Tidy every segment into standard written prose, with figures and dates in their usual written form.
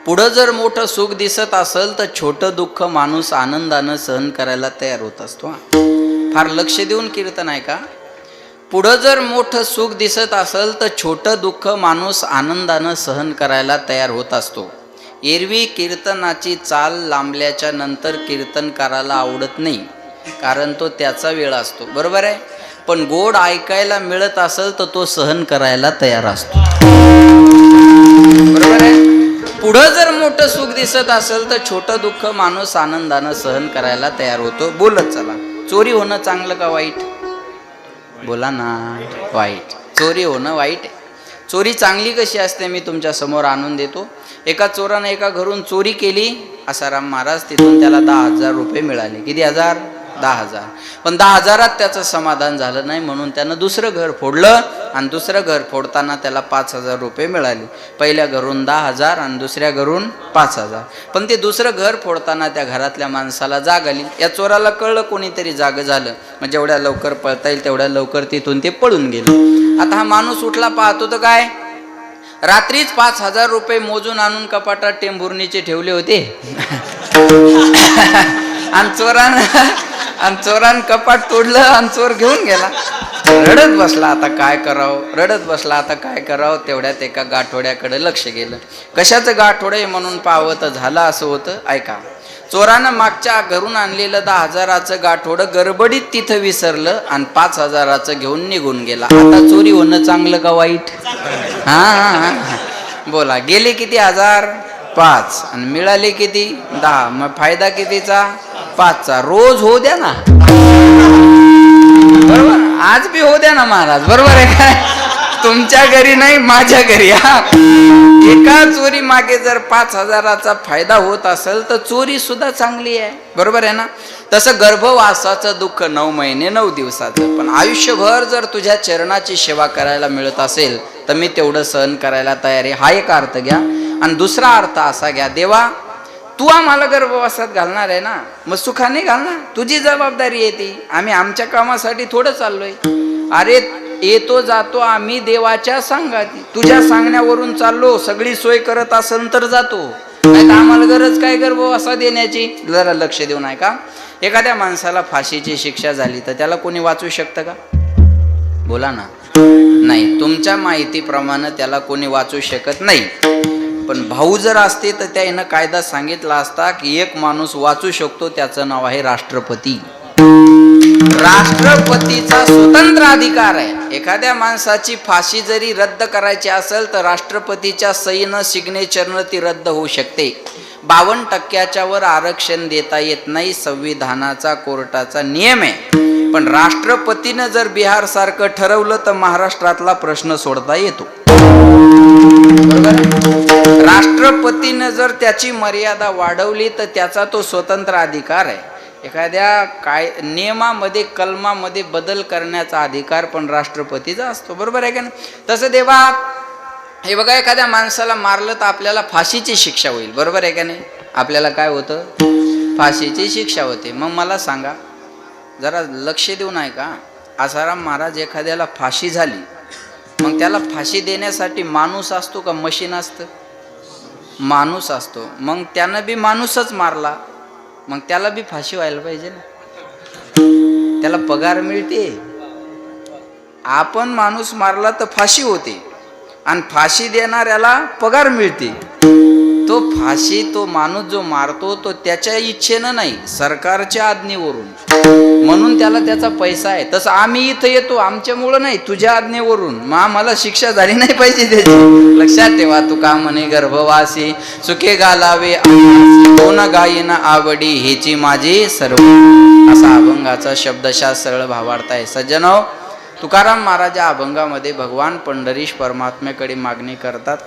पुढं जर मोठं सुख दिसत असेल तर छोटं दुःख माणूस आनंदानं सहन करायला तयार होत असतो. फार लक्ष देऊन कीर्तन आहे का. पुढं जर मोठं सुख दिसत असेल तर छोटं दुःख माणूस आनंदानं सहन करायला तयार होत असतो. एरवी कीर्तनाची चाल लांबल्याच्या नंतर कीर्तनकाराला आवडत नाही, कारण तो त्याचा वेळ असतो. बरोबर आहे. पण गोड ऐकायला मिळत असेल तर तो सहन करायला तयार असतो. बरोबर आहे. पुढं जर मोठं सुख दिसत असेल तर छोटं दुःख माणूस आनंदानं सहन करायला तयार होतो. बोलत चला. चोरी होणं चांगलं का वाईट? बोला ना. वाईट. चोरी होणं वाईट आहे. चोरी चांगली कशी असते मी तुमच्या समोर आणून देतो. एका चोरानं एका घरून चोरी केली. आसाराम महाराज तिथून त्याला 10,000 रुपये मिळाले. किती हजार? 10,000. पण 10,000त त्याचं समाधान झालं नाही, म्हणून त्यानं दुसरं घर फोडलं आणि दुसरं घर फोडताना त्याला 5,000 रुपये मिळाले. पहिल्या घरून 10,000 आणि दुसऱ्या घरून 5,000. पण ते दुसरं घर फोडताना त्या घरातल्या माणसाला जाग आली. या चोराला कळलं कोणीतरी जागं झालं, मग जेवढ्या लवकर पळता येईल तेवढ्या लवकर तिथून ते पळून गेले. आता हा माणूस उठला, पाहतो तर काय, रात्रीच 5,000 रुपये मोजून आणून कपाटात टेंभुर्णीचे ठेवले होते. आणि चोरानं कपाट तोडलं आणि चोर घेऊन गेला. रडत बसला आता काय करावं. तेवढ्यात एका गाठोड्याकडे लक्ष गेलं. कशाचं गाठोडे म्हणून पाहावं तर झालं असं होतं. ऐका. चोरानं मागच्या घरून आणलेलं 10,000चं गाठोडं गडबडीत तिथं विसरलं आणि 5,000चं घेऊन निघून गेला. आता चोरी होणं चांगलं का वाईट? हा. बोला. गेले किती? 5,000 आणि मिळाले किती? 10. मग फायदा कितीचा? 5चा. रोज होऊ द्या ना. बरोबर. आज बी होऊ द्या ना महाराज. बरोबर आहे काय? तुमच्या घरी नाही, माझ्या घरी. एका चोरी मागे जर 5,000चा फायदा होत असेल तर चोरी सुद्धा चांगली आहे. बरोबर आहे ना. तसं गर्भवासाचं दुःख 9 महिने 9 दिवसाचं, पण आयुष्यभर जर तुझ्या चरणाची सेवा करायला मिळत असेल तर मी तेवढं सहन करायला तयार आहे. हा एक अर्थ घ्या. आणि दुसरा अर्थ असा घ्या, देवा तू आम्हाला गर्भवासात घालणार आहे ना, मग सुखाने घाल ना. तुझी जबाबदारी आहे ती. आम्ही आमच्या कामासाठी थोडं चाललोय. अरे येतो जातो आम्ही देवाच्या सांगाती. तुझ्या सांगण्यावरून चाललो. सगळी सोय करत असेल तर जातो, नाही तर आम्हाला गरज काय गर्भवासा देण्याची. जरा लक्ष देऊन आहे का. एखाद्या माणसाला फाशीची शिक्षा झाली तर त्याला कोणी वाचू शकतं का? बोला ना. नाही. तुमच्या माहितीप्रमाणे त्याला कोणी वाचू शकत नाही. पण भाऊ जर असते तर त्यानं कायदा सांगितला असता की एक माणूस वाचू शकतो, त्याचं नाव आहे राष्ट्रपती. राष्ट्रपतीचा स्वतंत्र अधिकार आहे. एखाद्या माणसाची फाशी जरी रद्द करायची असेल तर राष्ट्रपतीच्या सहीनं, सिग्नेचरनं ती रद्द होऊ शकते. 52% वर आरक्षण देता येत नाही, संविधानाचा कोर्टाचा नियम आहे. पण राष्ट्रपतीनं जर बिहार सारखं ठरवलं तर महाराष्ट्रातला प्रश्न सोडता येतो. राष्ट्रपतीनं जर त्याची मर्यादा वाढवली तर त्याचा तो स्वतंत्र अधिकार आहे. एखाद्या नियमामध्ये, कलमामध्ये बदल करण्याचा अधिकार पण राष्ट्रपतीचा असतो. बरोबर आहे का नाही. तसं देवा हे बघा, एखाद्या माणसाला मारलं तर आपल्याला फाशीची शिक्षा होईल. बरोबर आहे का नाही. आपल्याला काय होतं? फाशीची शिक्षा होते. मग मला सांगा, जरा लक्ष देऊन आहे का. आसाराम महाराज एखाद्याला फाशी झाली, मग त्याला फाशी देण्यासाठी माणूस असतो का मशीन असतं? माणूस असतो. मग त्यानं बी माणूसच मारला, मग त्याला बी फाशी व्हायला पाहिजे ना. त्याला पगार मिळते. आपण माणूस मारला तर फाशी होते आणि फाशी देणाऱ्याला पगार मिळते. तो माणूस जो मारतो तो त्याच्या इच्छेनं नाही, सरकारच्या आज्ञेवरून, म्हणून त्याला त्याचा पैसा आहे. तसं आम्ही इथं येतो आमच्यामुळं नाही, तुझ्या आज्ञेवरून. मग आम्हाला शिक्षा झाली नाही पाहिजे त्याची. लक्षात ठेवा. तू का म्हणे गर्भवासी सुखे घालावे कोण गायीना आवडी हेची माझी सर्व, असा अभंगाचा शब्दशः सरळ भावार्थ आहे. सज्जनो, तुकाराम महाराज अभंगामध्ये भगवान पंढरीश परमात्म्याकडे मागणी करतात,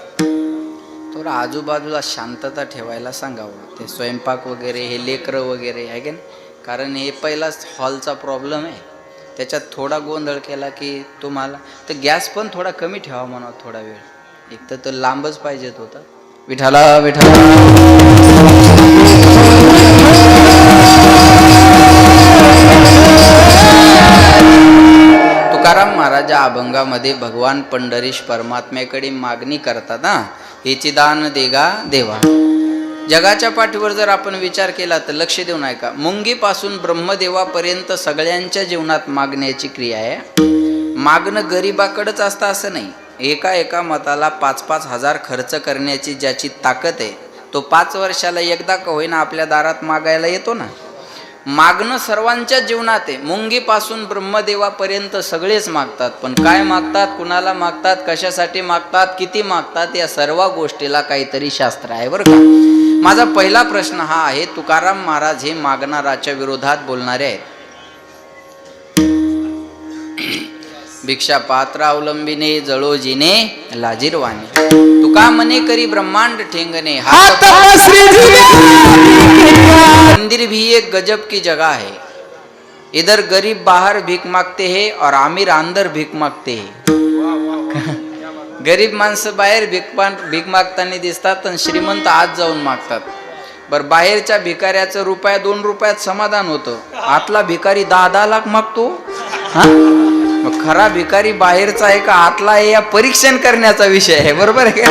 थोडं आजूबाजूला शांतता ठेवायला सांगावं. ते स्वयंपाक वगैरे, हे लेकरं वगैरे आहे की नाही. कारण हे पहिलाच हॉलचा प्रॉब्लेम आहे. त्याच्यात थोडा गोंधळ केला की तुम्हाला तर गॅस पण थोडा कमी ठेवा म्हणा थोडा वेळ. एक तर तो लांबच पाहिजेत होता. विठाला विठाला. तुकाराम महाराज महाराजा अभंगामध्ये भगवान पंढरीश परमात्म्याकडे मागणी करतात हा, हेची दान देगा देवा. जगाच्या पाठीवर जर आपण विचार केला तर लक्ष देऊन ऐका, मुंगीपासून ब्रह्मदेवापर्यंत सगळ्यांच्या जीवनात मागण्याची क्रिया आहे. मागणं गरिबाकडंच असतं असं नाही. एका मताला 5-5 हजार खर्च करण्याची ज्याची ताकद आहे तो 5 वर्षाला एकदा का होईना आपल्या दारात मागायला येतो ना. मागणं सर्वांच्या जीवनात आहे. मुंगीपासून ब्रह्मदेवापर्यंत सगळेच मागतात, पण काय मागतात, कुणाला मागतात, कशासाठी मागतात, किती मागतात, या सर्व गोष्टीला काहीतरी शास्त्र आहे बरं का. माझा पहिला प्रश्न हा आहे, तुकाराम महाराज हे मागणाराच्या विरोधात बोलणारे आहेत. भिक्षा पात्र अवलंबिने जळोजीने लाजीरवाने, तुका मने करी ब्रह्मांड ठेंगणे, मंदिर भी एक गजब की जगह है. इधर गरीब बाहर भीख मागते हैं और आमिर अंदर भीख मागते हैं. गरीब माणसं बाहेर भीक मागताना दिसतात आणि श्रीमंत आत जाऊन मागतात. बर, बाहेरच्या भिकाऱ्याचं ₹2 रुपयात समाधान होतं, आतला भिकारी 10-10 लाख मागतो. हा, मग खरा भिकारी बाहेरचा आहे का आतला आहे या परीक्षण करण्याचा विषय आहे. बरोबर आहे का.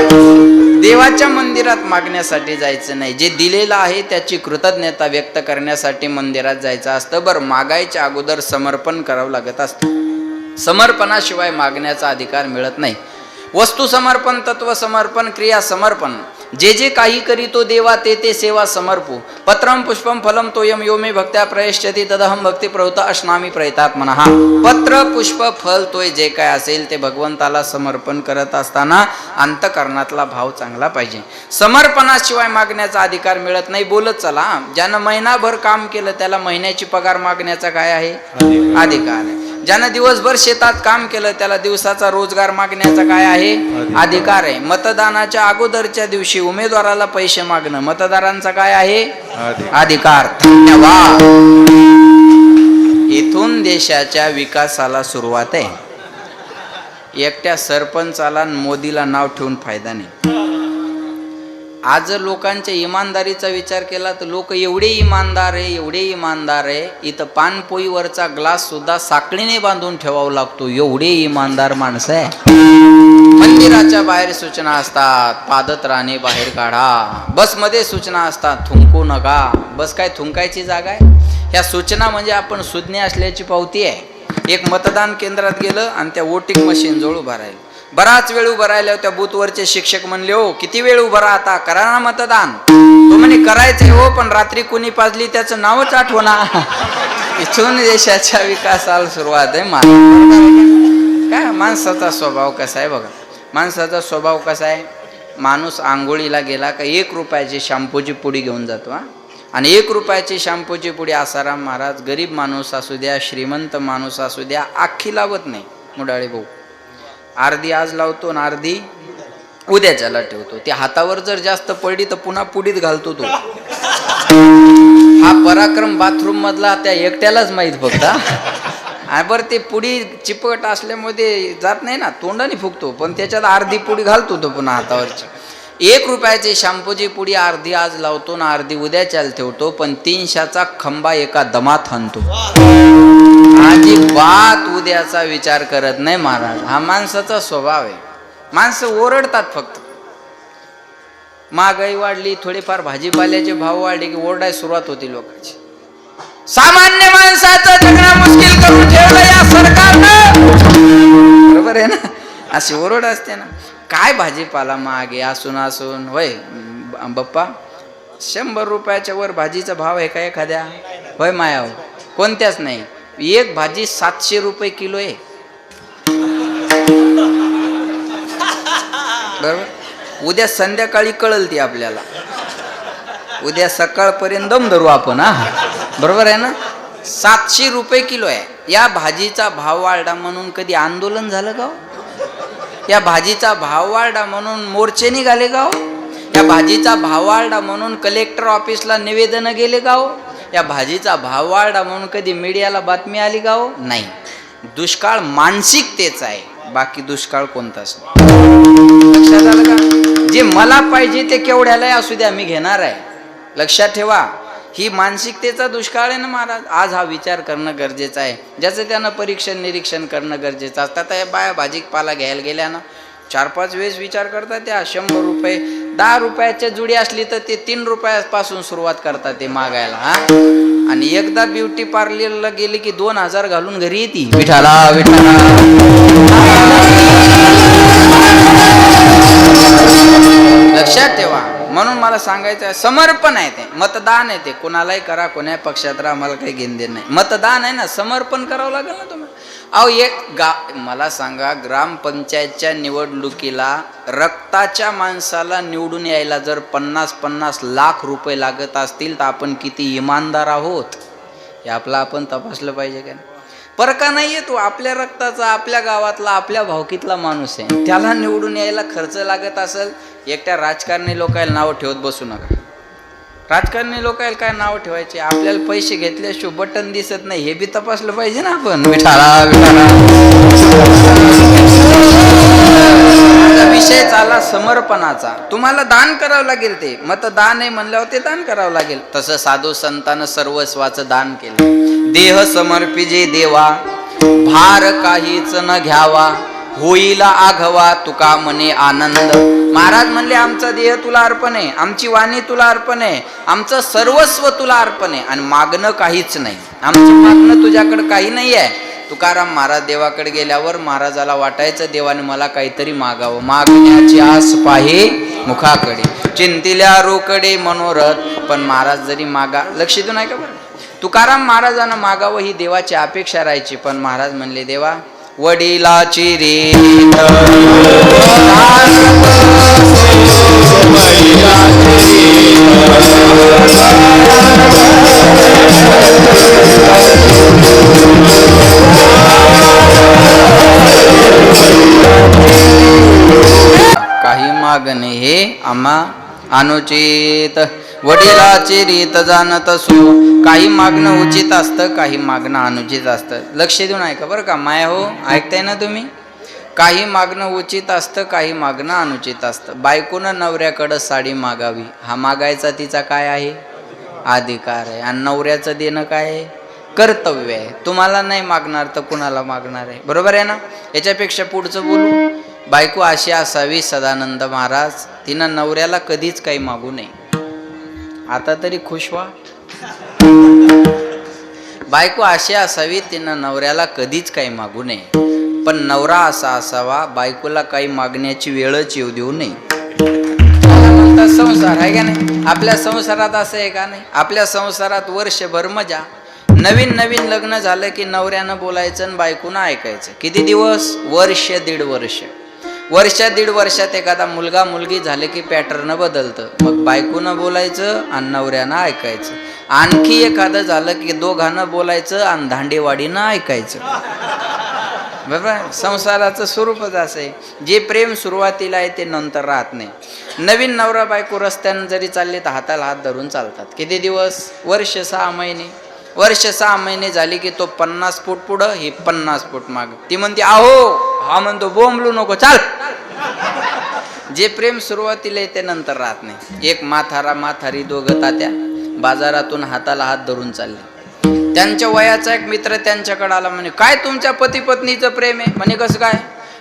देवाच्या मंदिरात मागण्यासाठी जायचं नाही, जे दिलेलं आहे त्याची कृतज्ञता व्यक्त करण्यासाठी मंदिरात जायचं असतं. बरं, मागायच्या अगोदर समर्पण करावं लागत असतं. समर्पणाशिवाय मागण्याचा अधिकार मिळत नाही. वस्तू समर्पण, तत्व समर्पण, क्रिया समर्पण, जे जे काही करीतो देवा ते ते सेवा समर्पू. पत्रम पुष्पम फलम तोयम यो मे भक्त्या प्रयश्यति तदहम भक्ती प्रवृत्त अश्नामी प्रयतात्मनः. पत्र पुष्प फल तोय जे काय असेल ते भगवंताला समर्पण करत असताना अंतकरणातला भाव चांगला पाहिजे. समर्पणाशिवाय मागण्याचा अधिकार मिळत नाही. बोलत चला, ज्यानं महिनाभर काम केलं त्याला महिन्याची पगार मागण्याचा काय आहे अधिकार आहे. ज्यानं दिवसभर शेतात काम केलं त्याला दिवसाचा रोजगार मागण्याचा काय आहे अधिकार आहे. मतदानाच्या अगोदरच्या दिवशी उमेदवाराला पैसे मागणं मतदारांचा काय आहे अधिकार. धन्यवाद. इथून देशाच्या विकासाला सुरुवात आहे. एकट्या सरपंचाला मोदीला नाव ठेवून फायदा नाही. आज लोकांच्या इमानदारीचा विचार केला तर लोक एवढे इमानदार आहे, इथं पानपोईवरचा ग्लास सुद्धा साखळीने बांधून ठेवावा लागतो, एवढे इमानदार माणसं आहे. मंदिराच्या बाहेर सूचना असतात, पादत्राणे बाहेर काढा. बसमध्ये सूचना असतात, थुंकू नका. बस काय थुंकायची जागा आहे? ह्या सूचना म्हणजे आपण सुज्ञ असल्याची पावती आहे. एक मतदान केंद्रात गेलं आणि त्या वोटिंग मशीन जवळ उभा राहिलं. बराच वेळ उभं राहिल्यावर त्या बूथवरचे शिक्षक म्हणले, हो किती वेळ उभं राहता, करा ना मतदान. तो म्हणे करायचंय हो, पण रात्री कोणी पाजली त्याचं नावच आठवना. इथून देशाच्या विकासाला सुरुवात आहे. काय माणसाचा स्वभाव कसा आहे बघा. माणसाचा स्वभाव कसा आहे, माणूस आंघोळीला गेला का 1 रुपयाची शॅम्पूची पुडी घेऊन जातो. आणि 1 रुपयाची शॅम्पूची पुडी आसाराम महाराज गरीब माणूस असू द्या, श्रीमंत माणूस असू द्या, आखी लावत नाही. मुडाळे भाऊ अर्धी आज लावतो आणि अर्धी उद्याच्याला ठेवतो. त्या हातावर जर जास्त पडली तर पुन्हा पुडीत घालतो तो. हा पराक्रम बाथरूम मधला त्या एकट्यालाच माहीत फक्त. बरं, ते पुडी चिपट असल्यामुळे जात नाही ना, तोंडाने फुकतो, पण त्याच्यात अर्धी पुडी घालतो तो पुन्हा हातावरची. 1 रुपयाची शॅम्पूची पुडी अर्धी आज लावतो ना अर्धी उद्याच्याला ठेवतो, पण 300चा खंबा एका दमात हाणतो. अजिबात उद्याचा विचार करत नाही महाराज. हा माणसाचा स्वभाव आहे. माणसं ओरडतात फक्त. महागाई वाढली, थोडेफार भाजीपाल्याचे भाव वाढले की ओरडायला सुरुवात होती लोकांची. सामान्य माणसाचं जगणं मुश्किल करून ठेवलं या सरकारनं. बरोबर आहे ना, अशी ओरड असते ना. काय भाजीपाला मागे असून होय बाप्पा, 100 रुपयाच्या वर भाजीचा भाव आहे का एखाद्या? होय माया, कोणत्याच नाही. एक भाजी 700 रुपये किलो आहे. बरोबर, उद्या संध्याकाळी कळल ती आपल्याला. उद्या सकाळपर्यंत दम धरू आपण. बरोबर आहे ना. 700 रुपये किलो आहे. या भाजीचा भाव वाढला म्हणून कधी आंदोलन झालं का? या भाजीचा भाव वाढला म्हणून मोर्चे निघाले का? या भाजीचा भाव वाढला म्हणून कलेक्टर ऑफिसला निवेदन गेले का? या भाजीचा भाव वाढला म्हणून कधी मीडियाला बातमी आली का? नाही. दुष्काळ मानसिकतेचा आहे, बाकी दुष्काळ कोणताच नाही. लक्षात आलं का? जे मला पाहिजे ते केवढ्याला असू द्या मी घेणार आहे. लक्षात ठेवा, ही मानसिकतेचा दुष्काळ आहे ना महाराज. आज हा विचार करणं गरजेचं आहे, ज्याचं त्यानं परीक्षण निरीक्षण करणं गरजेचं असतं. आता या बाया भाजीपाला घ्यायला गेल्या ना 4-5 वेळेस विचार करतात. त्या 100 रुपये 10 रुपयाच्या जुडी असली तर ते 3 रुपयापासून सुरुवात करतात ते मागायला. हा, आणि एकदा ब्युटी पार्लरला गेली की 2000 घालून घरी येते. विठाला विठाला. लक्षात ठेवा. म्हणून मला सांगायचं आहे, समर्पण आहे ते, मतदान आहे ते. कोणालाही करा, कोण्या पक्षात राहा, मला काही घेणं देणं नाही. मतदान आहे ना, समर्पण करावं लागेल ना तुम्हाला. अहो मला सांगा, ग्रामपंचायतच्या निवडणुकीला रक्ताच्या माणसाला निवडून यायला जर 50-50 लाख रुपये लागत असतील तर आपण किती इमानदार आहोत हे आपण तपासलं पाहिजे का? परका नाहीये तो, आपल्या रक्ताचा, आपल्या गावातला, आपल्या भावकीतला माणूस आहे. त्याला निवडून यायला खर्च लागत असेल. एकट्या राजकारणी लोकांना नाव ठेवत बसू नका. राजकारणी लोकांना काय नाव ठेवायचे? आपल्याला पैसे घेतल्याशिवाय बटन दिसत नाही हे बी तपासलं पाहिजे ना आपण. विठाला विठाला. विषय चाला समर्पणाचा. तुम्हाला दान करावं लागेल. ते मतदान आहे म्हणल्यावर ते दान करावं लागेल. तसं साधू संतांनं सर्वस्वाचं दान केलं. देह समर्पिजे देवा, भार काहीच न घ्यावा, होईला आघवा तुका मने आनंद. महाराज म्हणले, आमचा देह तुला अर्पण आहे, आमची वाणी तुला अर्पण आहे, आमचं सर्वस्व तुला अर्पण आहे, आणि मागणं काहीच नाही. आमचं मागणं तुझ्याकडे काही नाही आहे. तुकाराम महाराज देवाकडे गेल्यावर महाराजाला वाटायचं देवाने मला काहीतरी मागावं. मागण्याची आस पाहे मुखाकडे, चिंतिल्या रोकडे मनोरथ. पण महाराज जरी मागा, लक्ष देऊ नाही का बरं, तुकाराम महाराजांना मागावं ही देवाची अपेक्षा राहायची. पण महाराज म्हणले, देवा वडिलाची रीत काही मागणे हे आम्हा अनुचित. वडिलाची रीत जाणत असो, काही मागणं उचित असतं, काही मागणं अनुचित असतं. लक्ष देऊन ऐका बरं का माया हो, ऐकताय ना तुम्ही? काही मागणं उचित असतं, काही मागणं अनुचित असतं. बायकोनं नवऱ्याकडं साडी मागावी, हा मागायचा तिचा काय आहे? अधिकार आहे. आणि नवऱ्याचं देणं काय आहे? कर्तव्य आहे. तुम्हाला नाही मागणार तर कुणाला मागणार आहे? बरोबर आहे ना? याच्यापेक्षा पुढचं बोलू. बायको अशी असावी सदानंद महाराज, तिनं नवऱ्याला कधीच काही मागू नये. आता तरी खुश व्हा. बायको अशी असावी, तिनं नवऱ्याला कधीच काही मागू नये. पण नवरा असा असावा, बायकोला काही मागण्याची वेळच येऊ देऊ नये. म्हणतात संसार आहे का नाही? आपल्या संसारात असं आहे का नाही? आपल्या संसारात वर्षभर मजा. नवीन लग्न झालं की नवऱ्यानं बोलायचं आणि बायकोनं ऐकायचं. किती दिवस? वर्ष दीड वर्ष. दीड वर्षात एखादा मुलगा मुलगी झाले की पॅटर्न बदलतं. मग बायकोनं बोलायचं आणि नवऱ्यानं ऐकायचं. आणखी एखादं झालं की दोघांना बोलायचं आणि धांडेवाडीनं ऐकायचं. बरोबर? संसाराचं स्वरूपच असं आहे. जे प्रेम सुरुवातीला आहे ते नंतर राहत नाही. नवीन नवरा बायको रस्त्यानं जरी चालले तर हाताला हात धरून चालतात. किती दिवस? वर्ष 6 महिने. वर्ष 6 महिने झाली की तो 50 फूट पुढं, ही 50 फूट माग. ती म्हणते आहो, हा म्हणतो बोंबलू नको, चाल. जे प्रेम सुरुवातीला ते नंतर राहत नाही. एक म्हातारी दोघं तात्या बाजारातून हाताला हात धरून चालले. त्यांच्या वयाचा एक मित्र त्यांच्याकडे आला. म्हणे, काय तुमच्या पती पत्नीचं प्रेम आहे? म्हणे, कसं काय?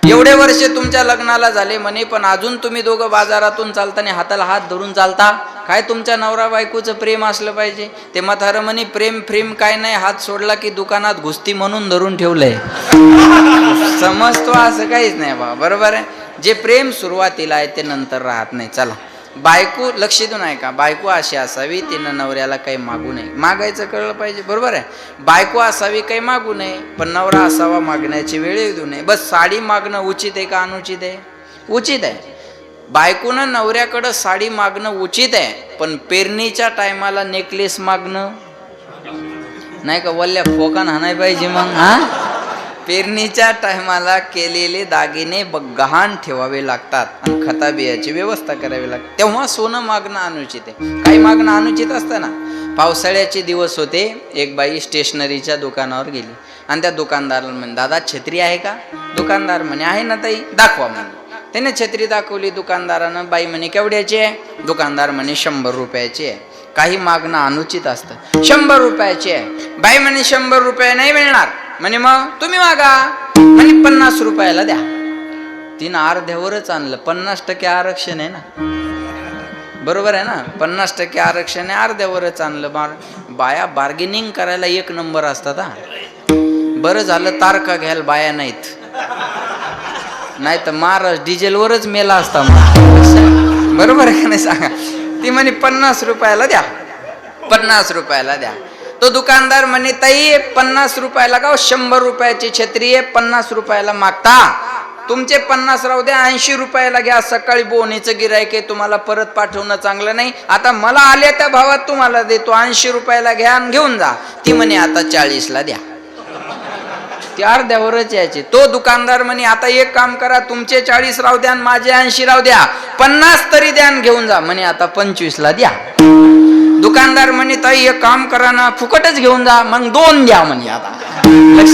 एवढे वर्ष तुमच्या लग्नाला झाले म्हणे, पण अजून तुम्ही दोघं बाजारातून चालताना हाताला हात धरून चालता. काय तुमच्या नवरा बायकोचं प्रेम असलं पाहिजे? ते म्हातारं म्हणे, प्रेम काय नाही, हात सोडला की दुकानात घुसती म्हणून धरून ठेवलंय. समजतो असं काहीच नाही बा. बरोबर आहे? जे प्रेम सुरुवातीला आहे ते नंतर राहत नाही. चला, बायको लक्ष देऊन आहे का? बायको अशी असावी, तिनं नवऱ्याला काही मागू नये. मागायचं कळलं पाहिजे. बरोबर आहे? बायको असावी, काही मागू नये, पण नवरा असावा, मागण्याची वेळ येऊ नये. बस. साडी मागणं उचित आहे का अनुचित आहे? उचित आहे. बायकोनं नवऱ्याकडं साडी मागणं उचित आहे, पण पेरणीच्या टायमाला नेकलेस मागणं नाही का? वल्ल्या फोकान हाणाय पाहिजे मग. हा, पेरणीच्या टायमाला केलेले दागिने गहाण ठेवावे लागतात आणि खता बियाची व्यवस्था करावी लागते. तेव्हा सोनं मागणं अनुचित आहे. काही मागणं अनुचित असतं ना. पावसाळ्याचे दिवस होते. एक बाई स्टेशनरीच्या दुकानावर गेली आणि त्या दुकानदाराला म्हणे, दादा छत्री आहे का? दुकानदार म्हणे, आहे ना ताई, दाखवा म्हणे. त्याने छत्री दाखवली दुकानदारानं. बाई म्हणे, केवढ्याची आहे? दुकानदार म्हणे, 100 रुपयाची आहे. काही मागणं अनुचित असतं. 100 रुपयाची आहे, बाई म्हणे 100 रुपये नाही मिळणार. म्हणे मग तुम्ही मागा. म्हणे 50 रुपयाला द्या. तिनं अर्ध्यावरच आणलं. 50% आरक्षण आहे ना, बरोबर आहे ना, 50% आरक्षण आहे, अर्ध्यावरच आणलं. बाया बार्गेनिंग करायला एक नंबर असतात हा. बरं झालं तारका घ्यायला बाया नाहीत, नाही तर महाराज डिझेलवरच मेला असता. बरोबर आहे का नाही सांगा. ती म्हणे 50 रुपयाला द्या, 50 रुपयाला द्या. तो दुकानदार म्हणे ताई 50 रुपयाला का, 100 रुपयाची छत्री आहे, 50 रुपयाला मागता. तुमचे 50 राहू द्या, 80 रुपयाला घ्या. सकाळी बोनीचं गिरायक आहे, तुम्हाला परत पाठवणं चांगलं नाही. आता मला आल्या त्या भावात तुम्हाला देतो, 80 रुपयाला घ्या आणि घेऊन जा. ती म्हणे आता 40ला द्या. ती अर्ध्यावरच यायची. तो दुकानदार म्हणे आता एक काम करा, तुमचे 40 राहू द्या आणि माझे 80 राहू द्या, 50 तरी द्या आणि घेऊन जा. म्हणे आता 25ला द्या. दुकानदार म्हणे ताई एक काम करा ना, फुकटच घेऊन जा. मग 2 द्या म्हणे. आता लक्ष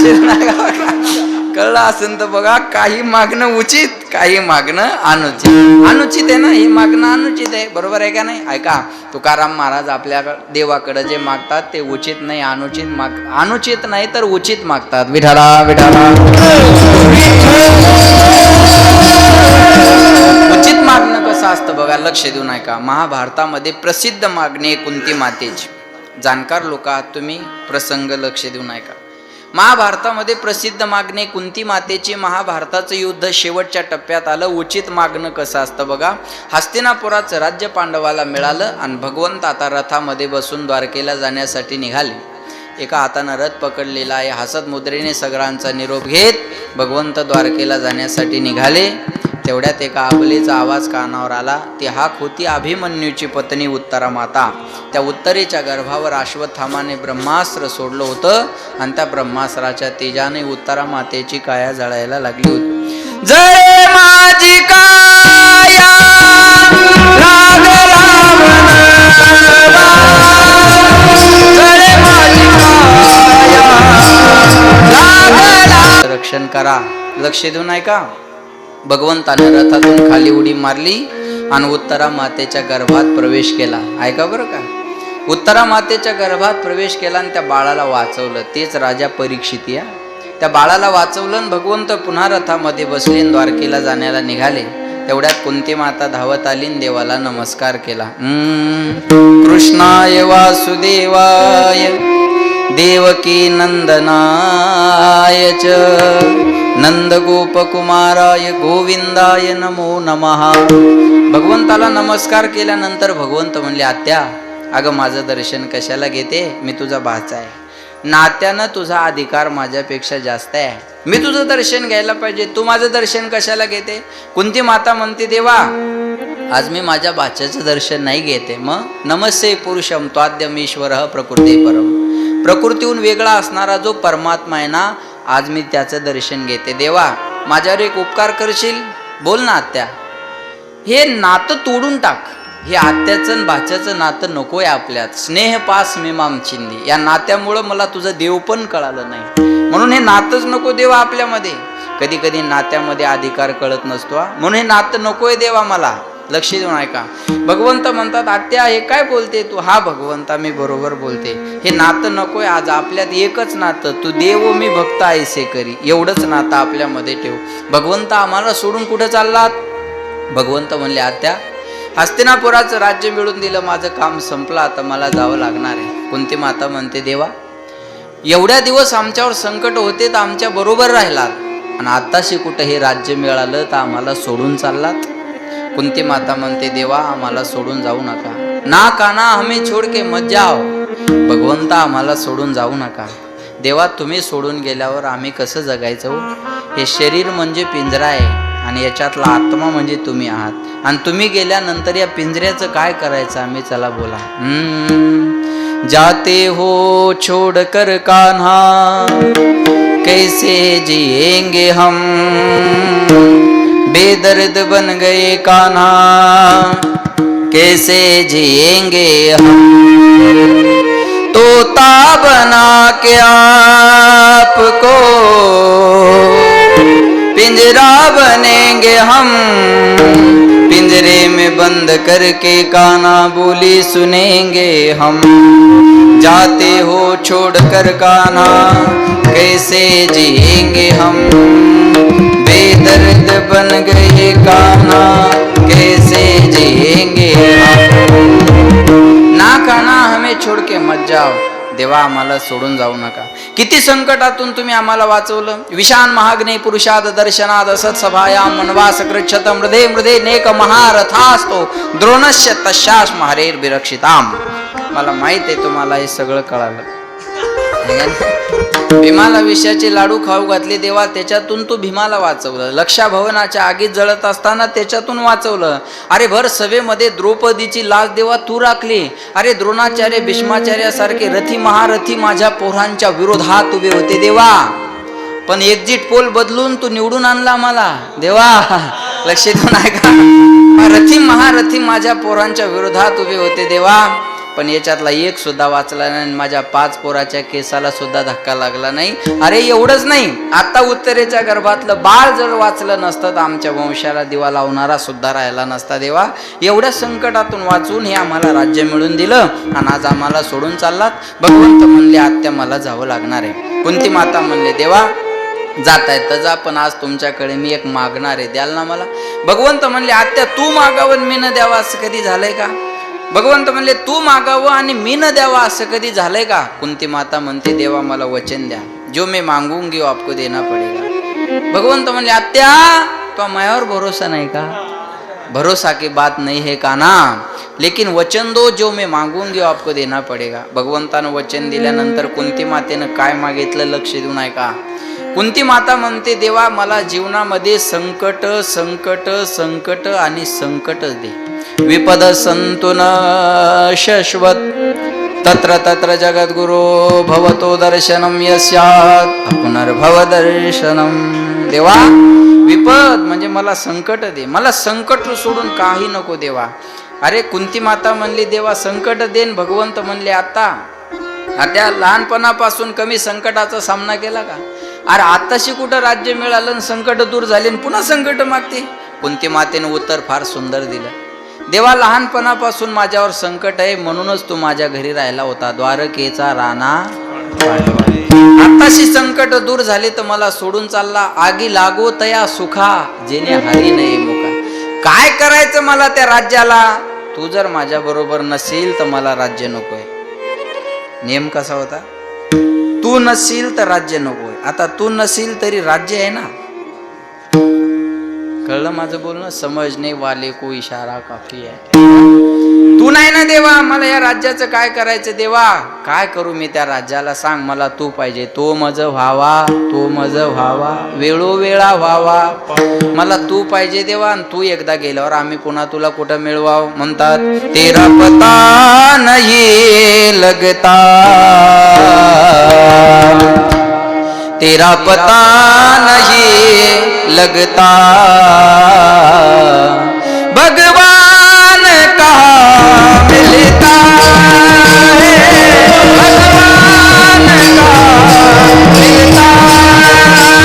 कळलं असेल तर बघा, काही मागणं उचित, काही मागणं अनुचित. अनुचित आहे ना, हे मागणं अनुचित आहे. बरोबर आहे का नाही. ऐका, तुकाराम महाराज आपल्या देवाकडे जे मागतात ते उचित नाही, अनुचित नाही तर उचित मागतात. विठाला विठाला. उचित मागणं कसं असतं बघा, लक्ष देऊन ऐका. महाभारतामध्ये प्रसिद्ध मागणी कुंती मातेची. जाणकार लोक आहात तुम्ही, प्रसंग लक्ष देऊन ऐका. महाभारतामध्ये प्रसिद्ध मागणी कुंती मातेची. महाभारताचं युद्ध शेवटच्या टप्प्यात आलं. उचित मागणं कसं असतं बघा. हस्तिनापुराचं राज्य पांडवाला मिळालं आणि भगवंत आता रथामध्ये बसून द्वारकेला जाण्यासाठी निघाले. एका हातानं रथ पकडलेला आहे, हसत मुद्रेने सगळ्यांचा निरोप घेत भगवंत द्वारकेला जाण्यासाठी निघाले. तेवढ्यात एका आबलेचा आवाज कानावर आला. ती हाक होती अभिमन्यूची पत्नी उत्तरा माता. त्या उत्तरेच्या गर्भावर अश्वत्थामाने ब्रह्मास्त्र सोडलं होतं आणि त्या ब्रह्मास्त्राच्या तेजाने उत्तरा मातेची काया जळायला लागली होती. जय माझी काया लागला जय माझी काया लागला. रक्षण करा. लक्ष देऊन ऐका. भगवंताने रथातून खाली उडी मारली आणि उत्तरा मातेच्या गर्भात प्रवेश केला. ऐका बरं का. उत्तरा मातेच्या गर्भात प्रवेश केला आणि त्या बाळाला वाचवलं. तेच राजा परीक्षित या. त्या बाळाला वाचवलं आणि भगवंत पुन्हा रथामध्ये बसले आणि द्वारकेला जाण्याला निघाले. तेवढ्यात कुंती माता धावत आली आणि देवाला नमस्कार केला. कृष्णाय वासुदेवाय देवकी नंदनाय च नंद गोपकुमाराय गोविंदाय नमो नमः. भगवंताला नमस्कार केल्यानंतर भगवंत म्हणले आत्या अगं माझं दर्शन कशाला घेते, मी तुझा भाचा आहे. नात्यानं तुझा अधिकार माझ्यापेक्षा जास्त आहे. मी तुझं दर्शन घ्यायला पाहिजे, तू माझं दर्शन कशाला घेते. कुंती माता म्हणते देवा आज मी माझ्या भाच्याचं दर्शन नाही घेते. मग नमस्ते पुरुषम त्वाद्यमीश्वर प्रकृती परम. प्रकृतीहून वेगळा असणारा जो परमात्मा आहे ना, आज मी त्याचं दर्शन घेते. देवा माझ्यावर एक उपकार करशील. बोल ना आत्या. हे नातं तोडून टाक. हे आत्याचं आणि भाच्याचं नातं नको आहे आपल्यात. स्नेह पास मीमाम चिंदी. या नात्यामुळं मला तुझं देव पण कळालं नाही, म्हणून हे नातंच नको देवा आपल्यामध्ये. कधी कधी नात्यामध्ये अधिकार कळत नसतो, म्हणून हे नातं नकोय देवा मला. लक्ष देऊन ऐका. भगवंत म्हणतात आत्या हे काय बोलते तू. हा भगवंता मी बरोबर बोलते. हे नातं नकोय. आज आपल्यात एकच नातं, तू देव मी भक्त ऐसे करी. एवढंच नातं आपल्यामध्ये ठेव. भगवंत आम्हाला सोडून कुठं चाललात. भगवंत म्हणले आत्या हस्तिनापुराचं राज्य मिळून दिलं, माझं काम संपलं, आता मला जावं लागणार आहे. कुंती माता म्हणते देवा एवढ्या दिवस आमच्यावर संकट होते तर आमच्या बरोबर राहिलात आणि आताशी कुठं हे राज्य मिळालं तर आम्हाला सोडून चाललात. कुंती माता म्हणते देवा आम्हाला सोडून जाऊ नका. ना काना हमें छोड़ के मत जाओ. भगवंता आम्हाला सोडून जाऊ नका. देवा तुम्ही सोडून गेल्यावर आम्ही कसं जगायचं हो. हे शरीर म्हणजे पिंजरा आहे आणि याच्यातला आत्मा म्हणजे तुम्ही आहात आणि तुम्ही गेल्यानंतर या पिंजऱ्याचं काय करायचं आम्ही. चला बोला. जाते हो छोड़ कर कान्हा कैसे जिएंगे हम बेदर्द बन गए कान्हा कैसे जिएंगे हम. तोता बना के आपको पिंजरा बनेंगे हम पिंजरे में बंद करके काना बोली सुनेंगे हम, जाते हो छोड़कर काना कैसे जिएंगे हम, बेदर्द बन गए काना कैसे जिएंगे हम। ना काना हमें छोड़ के मत जाओ, देवा आम्हाला सोडून जाऊ नका. किती संकटातून तुम्ही आम्हाला वाचवलं. विशान महाग्ने पुरुषाद दर्शनाद असत सभायाम वनवास कृच्छत मृदे मृदे नेक महारथास्तो द्रोणस्य तस्यास महारेर विरक्षिताम. मला माहित आहे तुम्हाला हे सगळं कळालं. भीमाला विषयाचे लाडू खाऊ घातले देवा, त्याच्यातून तू भीमाला वाचवलं. लक्षा भवनाच्या आगीत जळत असताना त्याच्यातून वाचवलं. अरे भर सभेमध्ये द्रौपदीची लाच देवा तू राखली. अरे द्रोणाचार्य भीष्माचार्यासारखे रथी महारथी माझ्या पोरांच्या विरोधात उभे होते देवा, पण एक्झिट पोल बदलून तू निवडून आणला मला देवा. लक्ष देऊन ऐका, रथी महारथी माझ्या पोरांच्या विरोधात उभे होते देवा, पण याच्यातला एक सुद्धा वाचला नाही. माझ्या 5 पोराच्या केसाला सुद्धा धक्का लागला नाही. अरे एवढंच नाही, आता उत्तरेच्या गर्भातलं बाळ जर वाचलं नसतं तर आमच्या वंशाला दिवा लावणारा सुद्धा राहिला नसता देवा. एवढ्या संकटातून वाचून हे आम्हाला राज्य मिळून दिलं आणि आज आम्हाला सोडून चाललात. भगवंत म्हणले आत्या मला जावं लागणार आहे. कुंती माता म्हणले देवा जात आहे तर जा, पण आज तुमच्याकडे मी एक मागणार आहे, द्याल ना मला. भगवंत म्हणले आत्या तू मागावं मी न द्यावा असं कधी झालंय का. भगवंत म्हणले तू मागावं आणि मी न द्यावा असं कधी झालंय का. कुंती माता म्हणते देवा मला वचन द्या, जो मैं मांगूंगी वो आपको देना पडेगा. भगवंत म्हणले आत्या तो मायावर भरोसा नाही का. भरोसा की बात नहीं है काना, लेकिन वचन दो, जो मैं मागूंगी वो आपको देना पडेगा. भगवंतानं वचन दिल्यानंतर कुंती मातेनं काय मागितलं लक्ष देऊन ऐका. कुंती माता म्हणते देवा मला जीवनामध्ये संकट संकट संकट आणि संकटच दे. विपद संतु न शश्वत तत्र तत्र जगद्गुरो भवतो दर्शनम यस्यात् पुनर्भव दर्शनम. देवा विपद म्हणजे मला संकट दे, मला संकट सोडून काही नको देवा. अरे कुंती माता म्हणली देवा संकट देन. भगवंत म्हणले आता लहानपणापासून कमी संकटाचा सामना केला का. अरे आताशी कुठं राज्य मिळालं, संकट दूर झाले पुन्हा संकट मागते. कुंती मातेने उत्तर फार सुंदर दिलं. देवा लहानपणापासून माझ्यावर संकट आहे म्हणूनच तू माझ्या घरी राहिला होता, द्वारकेचा राणा. आताशी संकट दूर झाले तर मला सोडून चालला. आगी लागो तया सुखा जेणे हरी नाही मुका. काय करायचं मला त्या राज्याला. तू जर माझ्या बरोबर नसेल तर मला राज्य नकोय. नियम कसा होता, तू नसील तर राज्य नकोय. आता तू नसील तरी राज्य आहे ना. कळलं माझं बोलणं. समजणे वाले को इशारा काफी आहे. तू नाही ना देवा, मला या राज्याचं काय करायचं देवा. काय करू मी त्या राज्याला सांग. मला तू पाहिजे. तो मज व्हावा, तो मज व्हावा, वेळोवेळा व्हावा. मला तू पाहिजे देवा. आणि तू एकदा गेल्यावर आम्ही पुन्हा तुला कुठं मिळवाव. म्हणतात तेरा पता नहीं लगता, तेरा पता नहीं लगता, भगवान कहाँ मिलता है, भगवान कहाँ मिलता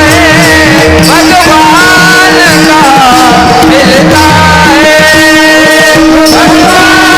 है, भगवान कहाँ मिलता है, भगवान कहाँ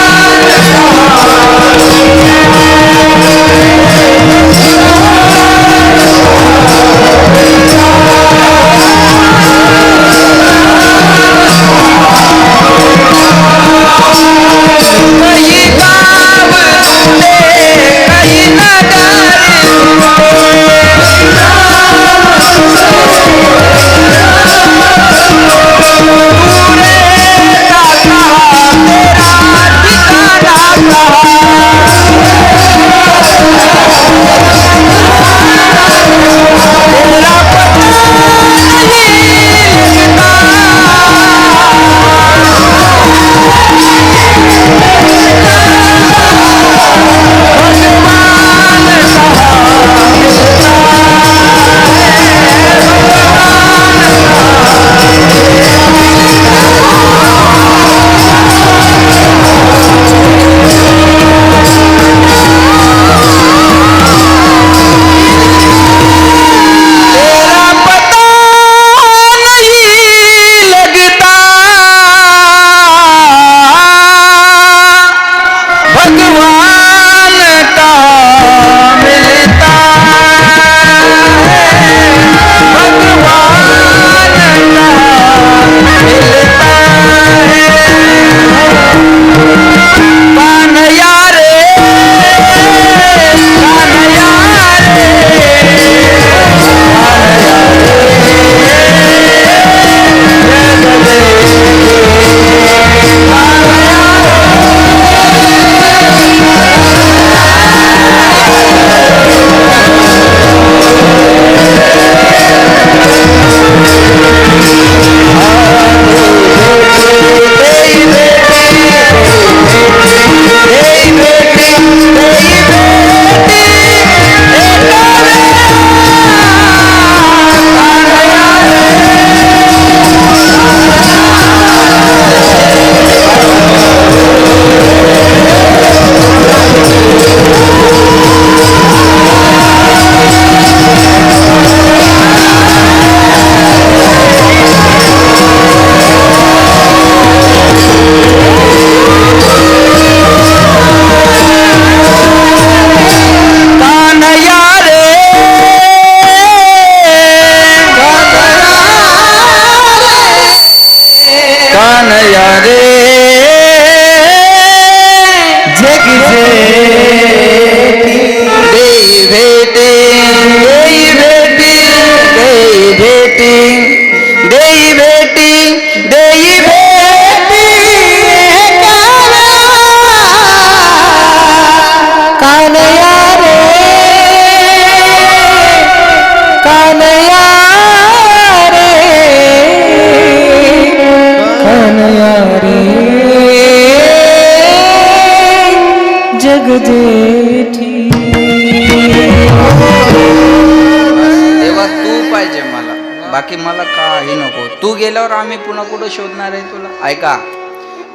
देवा तू पाहिजे मला, बाकी मला काही नको. तू गेल्यावर आम्ही पुन्हा कुठं शोधणार आहे तुला? ऐका,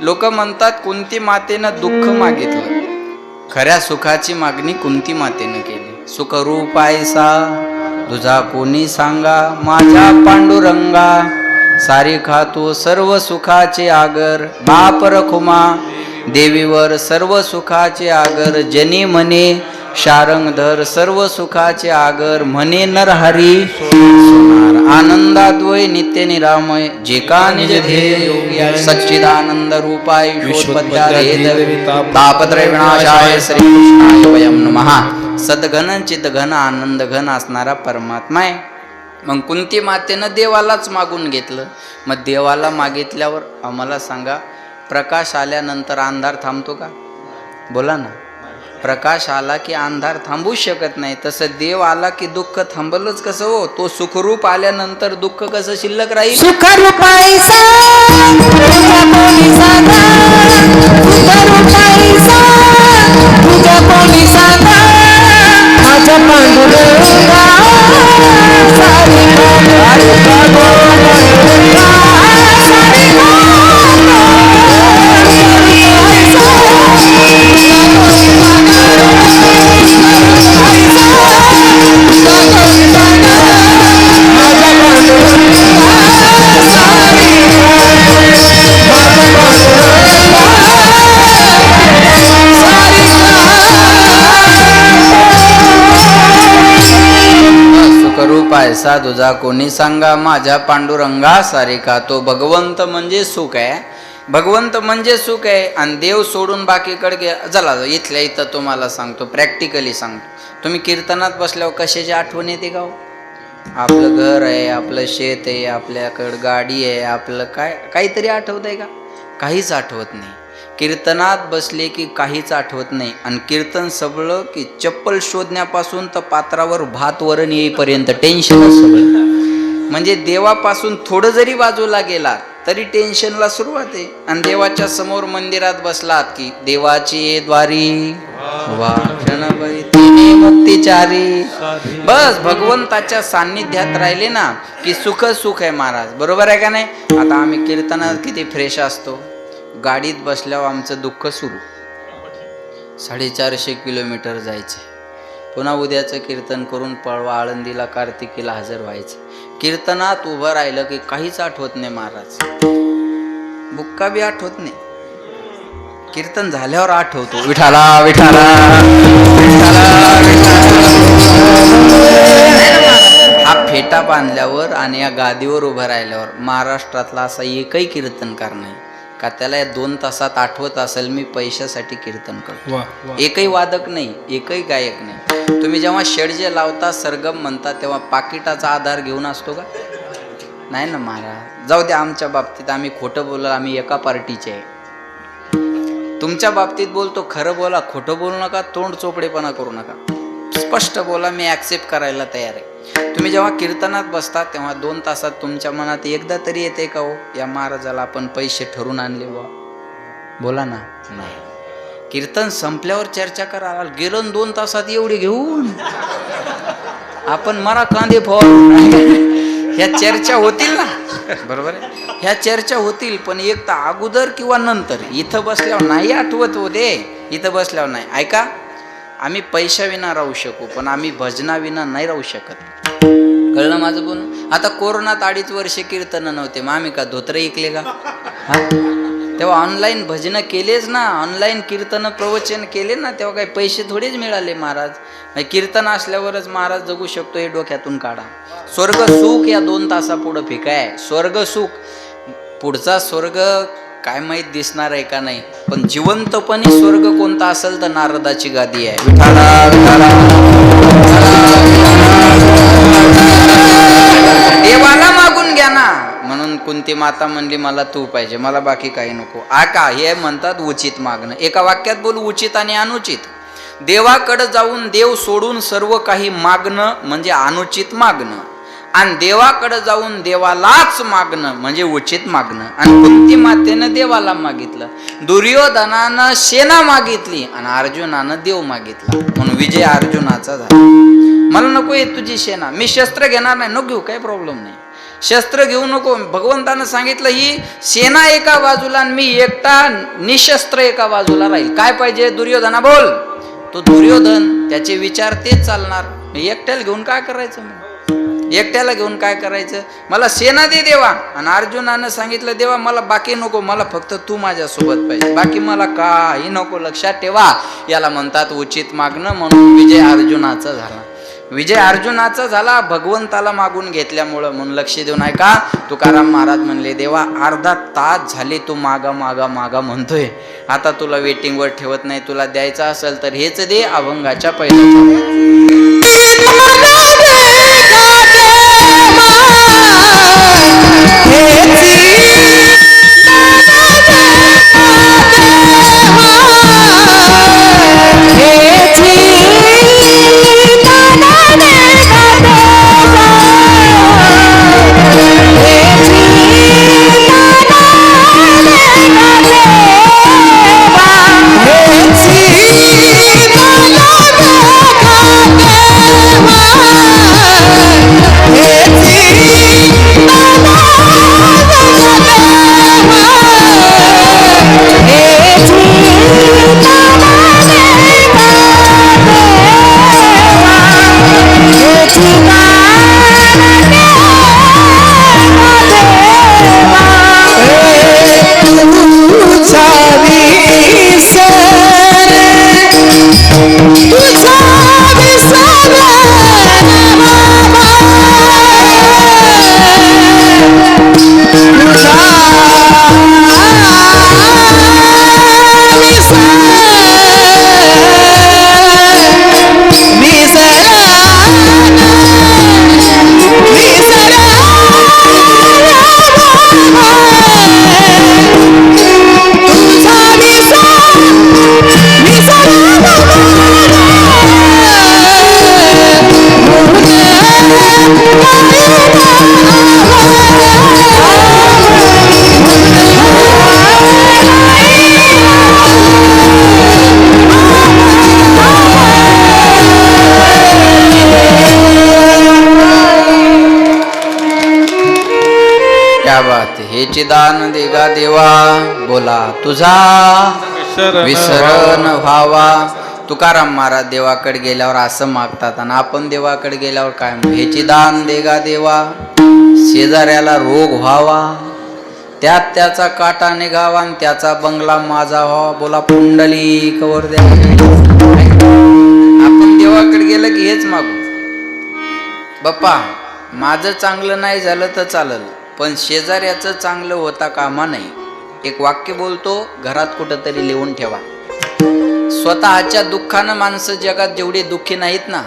लोक म्हणतात कुंती मातेनं दुःख मागितलं, खऱ्या सुखाची मागणी कुंती मातेनं केली. सुखरूप ऐसा तुझा कोणी सांगा, माझ्या पांडुरंगा सारी खातो सर्व सुखाचे आगर. बाप रखुमा देवीवर सर्व सुखाचे आगर, जनी म्हणे शारंगधर सर्व सुखाचे आगर. म्हणे नरहरी सोनार आनंदाद्वय नित्य निरामय, जे का निज ध्येय योगी सच्चिदानंद रूपाय तापत्रय विनाशाय श्री कृष्णाय वयं नमः. सद्घन चितघन आनंद घन असणारा परमात्मा आहे. मग कुंती मातेनं देवालाच मागून घेतलं. मग देवाला मागितल्यावर आम्हाला सांगा, प्रकाश आल्यानंतर अंधार थांबतो का? बोला ना. प्रकाश आला की अंधार थांबू शकत नाही. तसं देव आला की दुःख थांबलंच कसं हो? तो सुखरूप आल्यानंतर दुःख कसं शिल्लक राहील? सुखरूप ऐसा तुझा कोणी सांगा, सुखरूप ऐसा तुझा कोणी सांगा, माझ्या पांडुरंगा सारी रूप ऐसा तुझा कोणी सांगा, माझ्या पांडुरंगा सारे का. तो भगवंत म्हणजे सुख आहे, भगवंत म्हणजे सुख आहे. आणि देव सोडून बाकीकडे गे. चला इथल्या इथं तुम्हाला सांगतो, प्रॅक्टिकली सांगतो. तुम्ही कीर्तनात बसल्यावर कशाची आठवण येते का हो? आपलं घर आहे, आपलं शेत आहे, आपल्याकडं गाडी आहे, आपलं काहीतरी आठवत आहे का? काहीच आठवत नाही. कीर्तनात बसले की काहीच आठवत नाही. आणि कीर्तन सबळं की चप्पल शोधण्यापासून तर पात्रावर भात वरण येईपर्यंत टेन्शनच सगळं. म्हणजे देवापासून थोडं जरी बाजूला गेला तरी टेन्शनला सुरुवात आहे. आणि देवाच्या समोर मंदिरात बसलात की देवाची द्वारी मुक्तिचारी. बस भगवंताच्या सान्निध्यात राहिले ना की सुख सुख आहे महाराज. बरोबर आहे का नाही? आता आम्ही कीर्तनात किती फ्रेश असतो. गाडीत बसल्यावर आमचं दुःख सुरू. 450 किलोमीटर जायचे, पुन्हा उद्याचं कीर्तन करून पळवा आळंदीला कार्तिकीला हजर व्हायचं. कीर्तनात उभं राहिलं की काहीच आठवत नाही महाराज, बुक्का बी आठवत नाही. कीर्तन झाल्यावर आठवतो, विठाला विठाला हा फेटा बांधल्यावर आणि या गादीवर उभं राहिल्यावर महाराष्ट्रातला असा एकही कीर्तनकार नाही का त्याला या 2 तासात आठवत असेल मी पैशासाठी कीर्तन करतो. एकही वादक नाही, एकही गायक नाही. तुम्ही जेव्हा षडजे लावता, सरगम म्हणता, तेव्हा पाकिटाचा आधार घेऊन असतो का? नाही ना महाराज. जाऊ द्या, आमच्या बाबतीत आम्ही खोटं बोललो, आम्ही एका पार्टीचे आहे. तुमच्या बाबतीत बोलतो, खरं बोला, खोटं बोलू नका, तोंड चोपडेपणा करू नका, स्पष्ट बोला, मी ॲक्सेप्ट करायला तयार आहे. तुम्ही जेव्हा कीर्तनात बसता तेव्हा 2 तासात तुमच्या मनात एकदा तरी येते का हो, या महाराजाला आपण पैसे ठरवून आणले बा? बोला ना. नाही. कीर्तन संपल्यावर चर्चा करा. गेलो 2 तासात एवढे घेऊन आपण मरा कांदे फोड. ह्या चर्चा होतील ना, बरोबर आहे, ह्या चर्चा होतील. पण एक तर अगोदर किंवा नंतर. इथं बसल्यावर नाही आठवत होते, इथं बसल्यावर नाही. ऐका, आम्ही पैशाविना राहू शकू, पण आम्ही भजनाविना नाही राहू शकत. कळलं माझं बोलणं? आता कोरोनात 2.5 वर्षे कीर्तन नव्हते, मग आम्ही का धोत्र ऐकले का? तेव्हा ऑनलाईन भजनं केलेच ना, ऑनलाईन कीर्तन प्रवचन केले ना, तेव्हा काही पैसे थोडेच मिळाले महाराज. कीर्तन असल्यावरच महाराज जगू शकतो, हे डोक्यातून काढा. स्वर्ग सुख या 2 तासापुढं फिका आहे. स्वर्ग सुख, पुढचा स्वर्ग काय माहित दिसणार आहे का नाही, पण जिवंतपणे स्वर्ग कोणता असेल तर नारदाची गादी आहे. विठाला विठाला देवाला मागून घ्या ना. म्हणून कुंती माता म्हणली मला तू पाहिजे, मला बाकी काही नको. का हे म्हणतात उचित मागणं. एका वाक्यात बोलू उचित आणि अनुचित. देवाकडे जाऊन देव सोडून सर्व काही मागणं म्हणजे अनुचित मागणं, आणि देवाकडे जाऊन देवालाच मागणं म्हणजे उचित मागणं. आणि कुंती मातेनं देवाला मागितलं, दुर्योधनानं सेना मागितली आणि अर्जुनानं देव मागितला, म्हणून विजय अर्जुनाचा झाला. मला नको आहे तुझी सेना, मी शस्त्र घेणार नाही. नको घेऊ, काही प्रॉब्लेम नाही, शस्त्र घेऊ नको. भगवंतानं सांगितलं ही सेना एका बाजूला आणि मी एकटा निशस्त्र एका बाजूला राहील. काय पाहिजे दुर्योधना बोल. तो दुर्योधन, त्याचे विचार तेच चालणार. एकट्याला घेऊन काय करायचं, एकट्याला घेऊन काय करायचं, मला सेना दे देवा. आणि अर्जुनानं सांगितलं देवा मला बाकी नको, मला फक्त तू माझ्यासोबत पाहिजे, बाकी मला काही नको. लक्षात ठेवा, याला म्हणतात उचित मागणं. म्हणून विजय अर्जुनाचा झाला. विजय अर्जुनाचा झाला भगवंताला मागून घेतल्यामुळं. म्हणून लक्ष देऊन ऐका, तुकाराम महाराज म्हणले देवा अर्धा तास झाले तू मागा मागा मागा म्हणतोय, आता तुला वेटिंगवर ठेवत नाही, तुला द्यायचं असेल तर हेच दे. अभंगाच्या पहिल्या हेचे दान देगा देवा, बोला तुझा विसरण व्हावा. तुकाराम महाराज देवाकडे गेल्यावर असं मागतात, आणि आपण देवाकडे गेल्यावर काय, हेचे दान देगा देवा, शेजाऱ्याला रोग व्हावा, त्यात त्याचा काटा निघावा आणि त्याचा बंगला माझा व्हावा. बोला पुंडलिक वर द्या. आपण देवाकडे गेलं की हेच मागू, बाप्पा माझं चांगलं नाही झालं तर चालेल, पण शेजाऱ्याचं चांगलं होता कामा नाही. एक वाक्य बोलतो, घरात कुठंतरी लिहून ठेवा. स्वतःच्या दुःखानं माणसं जगात जेवढी दुःखी नाहीत ना,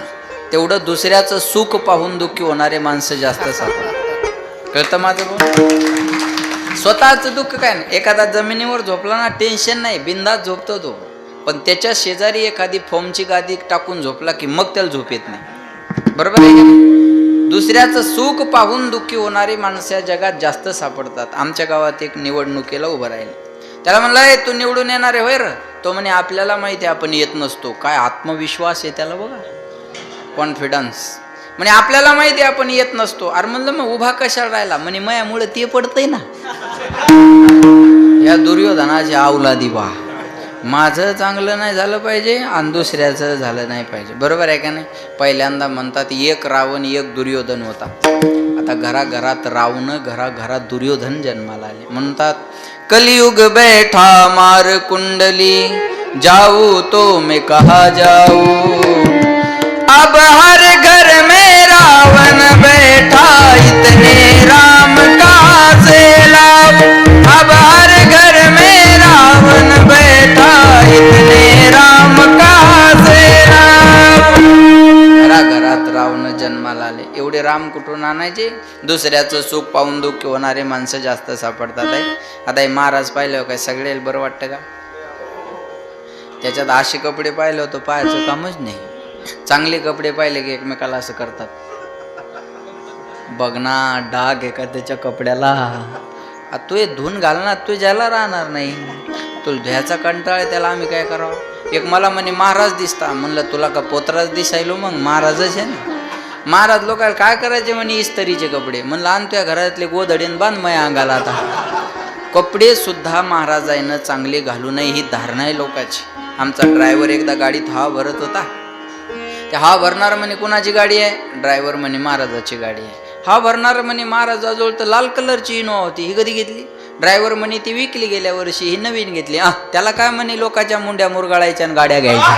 तेवढं दुसऱ्याचं सुख पाहून दुःखी होणारे माणसं जास्त सापडतात. कळतं माझं बोल. स्वतःचं दुःख काय नाही, एखादा जमिनीवर झोपला ना टेन्शन नाही, बिंदास झोपतो तो, पण त्याच्या शेजारी एखादी फोमची गादी टाकून झोपला की मग त्याला झोप येत नाही. बरोबर आहे का? दुसऱ्याचं सुख पाहून दुःखी होणारी माणसं या जगात जास्त सापडतात. आमच्या गावात एक निवडणुकीला उभं राहील, त्याला म्हणलं तू निवडून येणार आहे होय र? तो म्हणे आपल्याला माहिती आहे आपण येत नसतो. काय आत्मविश्वास आहे त्याला बघा, कॉन्फिडन्स. म्हणे आपल्याला माहिती आहे आपण येत नसतो. अरे म्हणलं मग उभा कशाला राहिला? म्हणे मायामुळे ते पडतंय ना. या दुर्योधनाची अवलादी बा, माझं चांगलं नाही झालं पाहिजे आणि दुसऱ्याचं झालं नाही पाहिजे. बरोबर आहे का नाही? पहिल्यांदा म्हणतात एक रावण एक दुर्योधन होता. आता घराघरात रावण, घराघरात दुर्योधन जन्माला आले. म्हणतात कलियुग बैठा मार कुंडली, जाऊ तो मैं कहा जाऊ, अब हर घर में रावण बैठा, इतने राम का से लाओ, अब हर घर में इतने राम काजे राम. घराघरात रावण जन्माला आले. एवढे राम कुठून आणायचे? दुसऱ्याचं सुख पाहून दुःखी होणारे माणसं जास्त सापडतात आहे. आता हे महाराज पाहिलं काय सगळे बरं वाटतं का? त्याच्यात असे कपडे पाहिले होतं पाहायचं कामच नाही. चांगले कपडे पाहिले की एकमेकाला असं करतात, बघ ना डाग आहे का त्याच्या कपड्याला, तू हे धुवून घाल ना, तू ज्याला राहणार नाही, तुला धुयाचा कंटाळ आहे, त्याला आम्ही काय करावं. एक मला म्हणे महाराज दिसता. म्हणलं तुला का पोतराज दिसायलो? मग महाराजच आहे ना. महाराज लोकांना काय करायचे म्हणे इस्त्रीचे कपडे. म्हणलं आण तुझ्या घरातले गोधडीन बांध माझ्या अंगाला. आता कपडे सुद्धा महाराजांना चांगले घालू नये ही धारणा आहे लोकांची. आमचा ड्रायव्हर एकदा गाडीत हवा भरत होता. ते हवा भरणार म्हणे कुणाची गाडी आहे? ड्रायव्हर म्हणे महाराजाची गाडी आहे. हवा भरणार म्हणे महाराजाजवळ तर लाल कलरची इनोवा होती, ही कधी घेतली? ड्रायव्हर म्हणे ती विकली गेल्या वर्षी, ही नवीन घेतली. त्याला काय म्हणे लोकांच्या मुंड्या मुरगाळायच्या आणि गाड्या घ्यायच्या.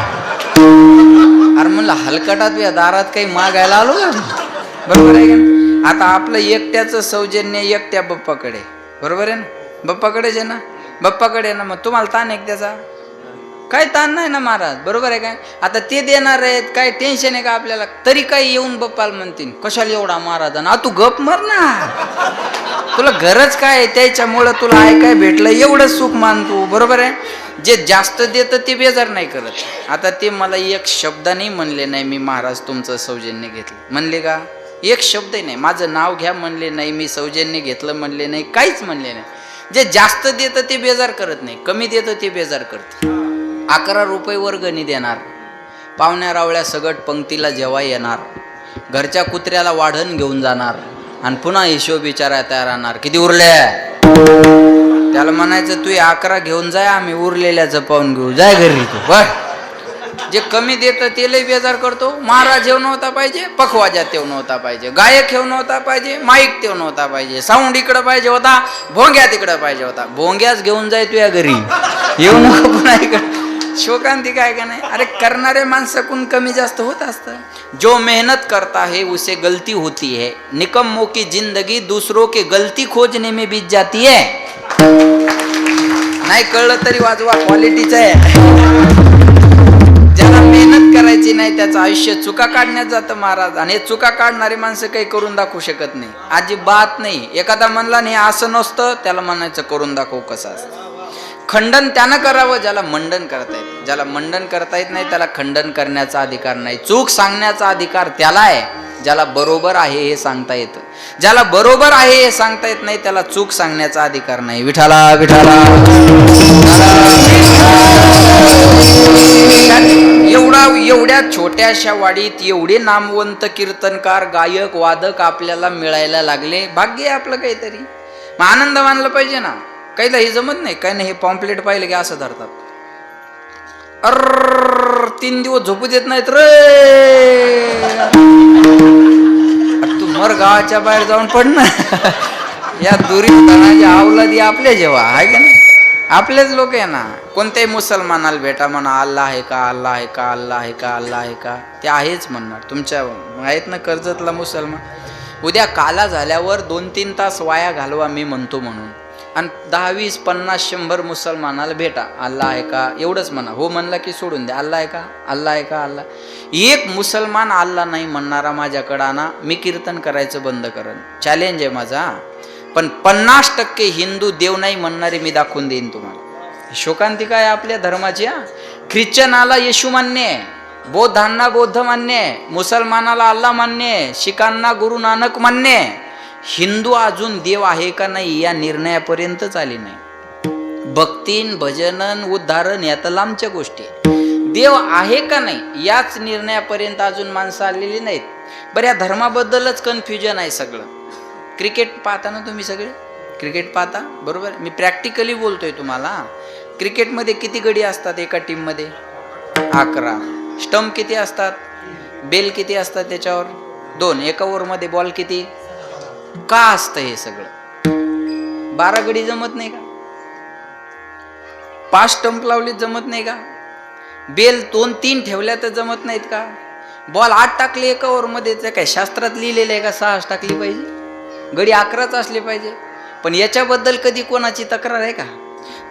अरे म्हणलं हलकटात या दारात काही मागायला आलो का? बरोबर आहे का? आता आपलं एकट्याचं सौजन्य एकट्या बाप्पाकडे, बरोबर आहे ना? बाप्पाकडेच आहे ना, बाप्पाकडे आहे ना. मग तुम्हाला ताण आहे त्याचा? काय ताण नाही ना महाराज, बरोबर आहे काय? आता ते देणार आहेत, काय टेन्शन आहे का आपल्याला? तरी काही येऊन बाप्पाला म्हणतील कशाला एवढा महाराजांना, तू गप मर ना, तुला गरज काय आहे? त्याच्यामुळं तुला ऐकाय भेटलं एवढं सुख मान तू, बरोबर आहे? जे जास्त देतं ते बेजार नाही करत. आता ते मला एक शब्दाने म्हणले नाही मी महाराज तुमचं सौजन्य घेतलं, म्हणले का? एक शब्दही नाही. माझं नाव घ्या म्हणले नाही, मी सौजन्य घेतलं म्हणले नाही, काहीच म्हणले नाही. जे जास्त देतं ते बेजार करत नाही, कमी देतं ते बेजार करतं. 11 रुपये वर्गणी देणार, पाहुण्या रावळ्या सगट पंक्तीला जेव्हा येणार, घरच्या कुत्र्याला वाढण घेऊन जाणार आणि पुन्हा हिशोब विचारायला तयार राहणार, किती उरले? त्याला म्हणायचं तू 11 घेऊन जाय, आम्ही उरलेल्याचं पाहून घेऊ, जाय घरी तू. बर जे कमी देतं ते लय बेजार करतो. महाराज येऊ नव्हता पाहिजे, पखवाजात येऊ नव्हता पाहिजे, गायक येऊ नव्हता पाहिजे, माईक येऊ नव्हता पाहिजे, साऊंड इकडं पाहिजे होता, भोंग्या तिकडं पाहिजे होता. भोंग्याच घेऊन जाय तुझ्या घरी, येऊ नको पुन्हा इकडं. शोकांती काय का नाही? अरे करणारे माणसाकडून कमी जास्त होत असतं. जो मेहनत करता है उसे गलती होती है, निकम्मों की जिंदगी दूसरों के गलती खोजने में बीत जाती है. नाही कळलं तरी वाजवा, क्वालिटीचं आहे. ज्याला मेहनत करायची नाही त्याचं आयुष्य चुका काढण्यात जातं महाराज. आणि हे चुका काढणारे माणसं काही करून दाखवू शकत नाही, अजिबात नाही. एखादा म्हणला नाही असं नसतं, त्याला म्हणायचं करून दाखवू कसं असतं. खंडन त्यानं करावं ज्याला मंडन करता येत. ज्याला मंडन करता येत नाही त्याला खंडन करण्याचा अधिकार नाही. चूक सांगण्याचा अधिकार त्याला आहे ज्याला बरोबर आहे हे सांगता येतं. ज्याला बरोबर आहे हे सांगता येत नाही त्याला चूक सांगण्याचा अधिकार नाही. विठाला विठाला. एवढ्या छोट्याशा वाडीत एवढे नामवंत कीर्तनकार, गायक, वादक आपल्याला मिळायला लागले. भाग्य आहे आपलं काहीतरी. मग आनंद मानला पाहिजे ना. काहीला हे जमत नाही, काही नाही. हे पॉम्पलेट पाहिलं की असं धरतात, 3 दिवस झोपू देत नाहीत रे. तू मर गावाच्या बाहेर जाऊन पड ना. या दुरीची आवलादी आपले जेव्हा आहे का ना, आपलेच लोक आहे ना. कोणत्याही मुसलमानाला भेटा म्हणा, अल्लाह आहे का, अल्लाह आहे का, अल्लाह आहे का, अल्लाह आहे का, ते आहेच म्हणणार. तुमच्या आहेत ना कर्जतला मुसलमान, उद्या काला झाल्यावर 2-3 तास वाया घालवा मी म्हणतो म्हणून, आणि 10, 20, 50, 100 मुसलमानाला भेटा, अल्लाह आहे का एवढंच म्हणा. हो म्हणला की सोडून द्या, अल्लाह आहे का, अल्लाह आहे का, अल्लाह. एक मुसलमान अल्लाह नाही म्हणणारा माझ्याकडं आणा, मी कीर्तन करायचं बंद करेन. चॅलेंज आहे माझा. पण 50% हिंदू देव नाही म्हणणारे मी दाखवून देईन तुम्हाला. शोकांतिका आहे आपल्या धर्माची. ख्रिश्चनाला येशू मान्य आहे, बौद्धांना बौद्ध मान्य आहे, मुसलमानाला अल्लाह मान्य आहे, शीखांना गुरु नानक मान्य आहे. हिंदू अजून देव आहे का नाही या निर्णयापर्यंतच आली नाही. भक्तीन, भजनन, उद्धारण या तर लांबच्या गोष्टी. देव आहे का नाही याच निर्णयापर्यंत अजून माणसं आलेली नाहीत. बरं या धर्माबद्दलच कन्फ्युजन आहे सगळं. क्रिकेट पाहता ना तुम्ही, सगळे क्रिकेट पाहता बरोबर. मी प्रॅक्टिकली बोलतोय तुम्हाला. क्रिकेटमध्ये किती गडी असतात एका टीममध्ये? 11. स्टंप किती असतात? बेल किती असतात त्याच्यावर? 2. एका ओव्हरमध्ये बॉल किती? का असतं हे सगळं? 12 गडी जमत नाही का? 5 स्टंप लावलीत जमत नाही का? बेल 2-3 ठेवल्या तर जमत नाहीत का? बॉल 8 टाकले एका ओव्हरमध्ये, ते काय शास्त्रात लिहिलेलं आहे का 6 टाकली पाहिजे? गडी 11च असले पाहिजे. पण याच्याबद्दल कधी कोणाची तक्रार आहे का?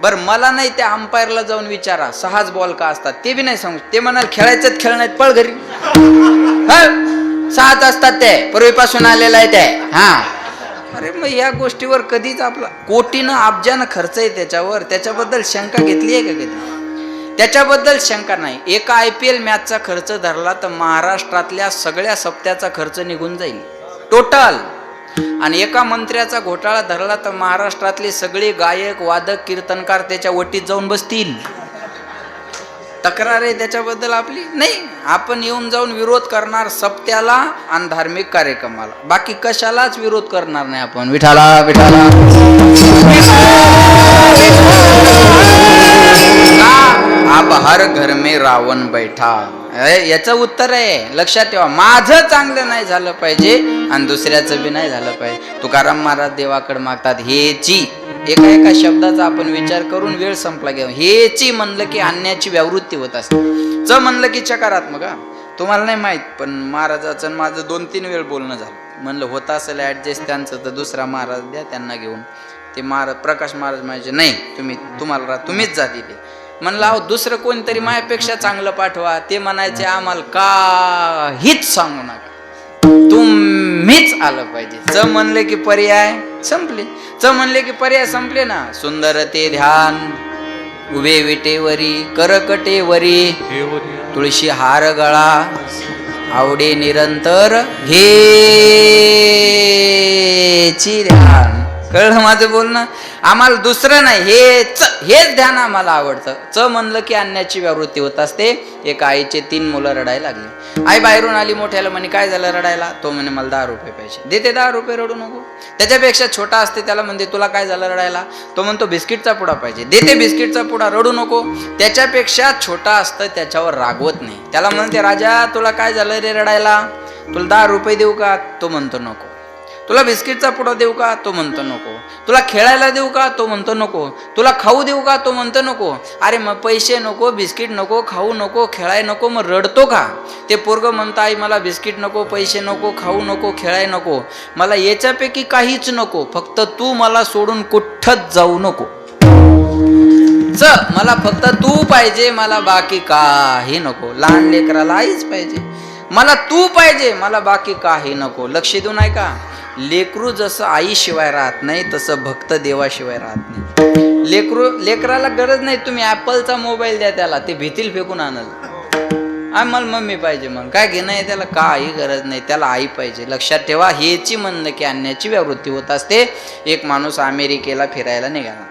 बर मला नाही, त्या अंपायरला जाऊन विचारा 6च बॉल का असतात, ते बी नाही सांगू. ते म्हणाल खेळायचं खेळ नाहीत, पळ घरी. 6च असतात, ते पूर्वीपासून आलेलं आहे ते. हा अरे मग या गोष्टीवर कधीच आपला कोटीनं अब्जानं खर्च आहे त्याच्यावर, त्याच्याबद्दल शंका घेतली आहे का कधी? त्याच्याबद्दल शंका नाही. एका IPL मॅचचा खर्च धरला तर महाराष्ट्रातल्या सगळ्या सप्त्याचा खर्च निघून जाईल टोटल. आणि एका मंत्र्याचा घोटाळा धरला तर महाराष्ट्रातले सगळे गायक वादक कीर्तनकार त्याच्या वटीत जाऊन बसतील. तक्रार आहे त्याच्याबद्दल आपली नाही. आपण येऊन जाऊन विरोध करणार सप्त्याला आणि धार्मिक कार्यक्रमाला, बाकी कशालाच विरोध करणार नाही आपण. विठाला विठाला अब हर घर में रावण बैठा. याचं उत्तर आहे, लक्षात ठेवा. माझं चांगलं नाही झालं पाहिजे आणि दुसऱ्याचं बी नाही झालं पाहिजे. तुकाराम महाराज देवाकडे मागतात हेची. एका एका शब्दाचा आपण विचार करून वेळ संपला घेऊ. हेची म्हणलं की आणण्याची व्यावृत्ती होत असते. च म्हणलं की चकारात्मक. तुम्हाला नाही माहित, पण महाराजाचं माझं 2-3 वेळ बोलणं झालं. म्हणलं होत असेल ऍडजस्ट त्यांचं तर दुसरा महाराज द्या त्यांना घेऊन. ते महाराज प्रकाश महाराज म्हणायचे नाही, तुम्हीच जा तिथे. म्हणलं अहो दुसरं कोणतरी माझ्यापेक्षा चांगलं पाठवा. ते म्हणायचे आम्हाला काहीच सांगू नका, तुम्हीच आलं पाहिजे. च म्हणले की पर्याय संपले. च म्हणले की पर्याय संपले ना. सुंदर ते ध्यान उभे विटेवरी करकटेवरी तुळशी हार गळा आवडे निरंतर हेची ध्यान. कळलं माझं बोलणं? आम्हाला दुसरं नाही, हेच ध्यान आम्हाला आवडतं. च म्हणलं की आणण्याची व्यावृत्ती होत असते. एका आईचे 3 मुलं रडायला लागले. आई बाहेरून आली, मोठ्याला म्हणे काय झालं रडायला? तो म्हणे मला 10 रुपये पाहिजे. देते 10 रुपये, रडू नको. त्याच्यापेक्षा छोटा असते त्याला म्हणते तुला काय झालं रडायला? तो म्हणतो बिस्किटचा पुडा पाहिजे. देते बिस्किटचा पुडा, रडू नको. त्याच्यापेक्षा छोटा असतं त्याच्यावर रागवत नाही. त्याला म्हणते राजा तुला काय झालं रे रडायला? तुला 10 रुपये देऊ का? तो म्हणतो नको. तुला बिस्किटचा पुडा देऊ का? तो म्हणतो नको. तुला खेळायला देऊ का? तो म्हणतो नको. तुला खाऊ देऊ का? तो म्हणतो नको. अरे मग पैसे नको, बिस्किट नको, खाऊ नको, खेळाय नको, मग रडतो का? ते पोरगं म्हणतं आई मला बिस्किट नको, पैसे नको, खाऊ नको, खेळाय नको, मला याच्यापैकी काहीच नको, फक्त तू मला सोडून कुठंच जाऊ नको. मला फक्त तू पाहिजे, मला बाकी काही नको. लहान लेकराला आईच पाहिजे. मला तू पाहिजे, मला बाकी काही नको. लक्ष देऊ नाही का? लेकरू जसं आईशिवाय राहत नाही तसं भक्त देवाशिवाय राहत नाही. लेकराला गरज नाही तुम्ही ॲपलचा मोबाईल द्या त्याला, ते भीतील फेकून आणल. मला मम्मी पाहिजे, मग काय घेणं आहे त्याला? काही गरज नाही, त्याला आई पाहिजे. लक्षात ठेवा, हेची म्हणणं की आणण्याची व्यावृत्ती होत असते. एक माणूस अमेरिकेला फिरायला निघाला.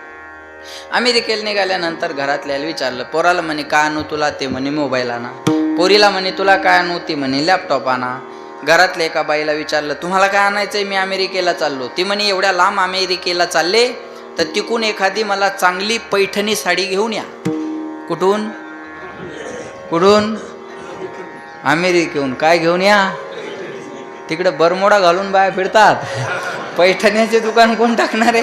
अमेरिकेला निघाल्यानंतर घरातल्याला विचारलं, पोराला म्हणे काय आणू तुला? ते म्हणे मोबाईल आणा. पोरीला म्हणे तुला काय आणू? ती म्हणे लॅपटॉप आणा. घरातल्या एका बाईला विचारलं तुम्हाला काय आणायचंय? मी अमेरिकेला चाललो. ती म्हणे एवढ्या लांब अमेरिकेला चालले तर तिकून एखादी मला चांगली पैठणी साडी घेऊन या. कुठून? अमेरिकेहून. काय घेऊन या? तिकडे बरमोडा घालून बाया फिरतात, पैठण्याचे दुकान कोण टाकणार आहे?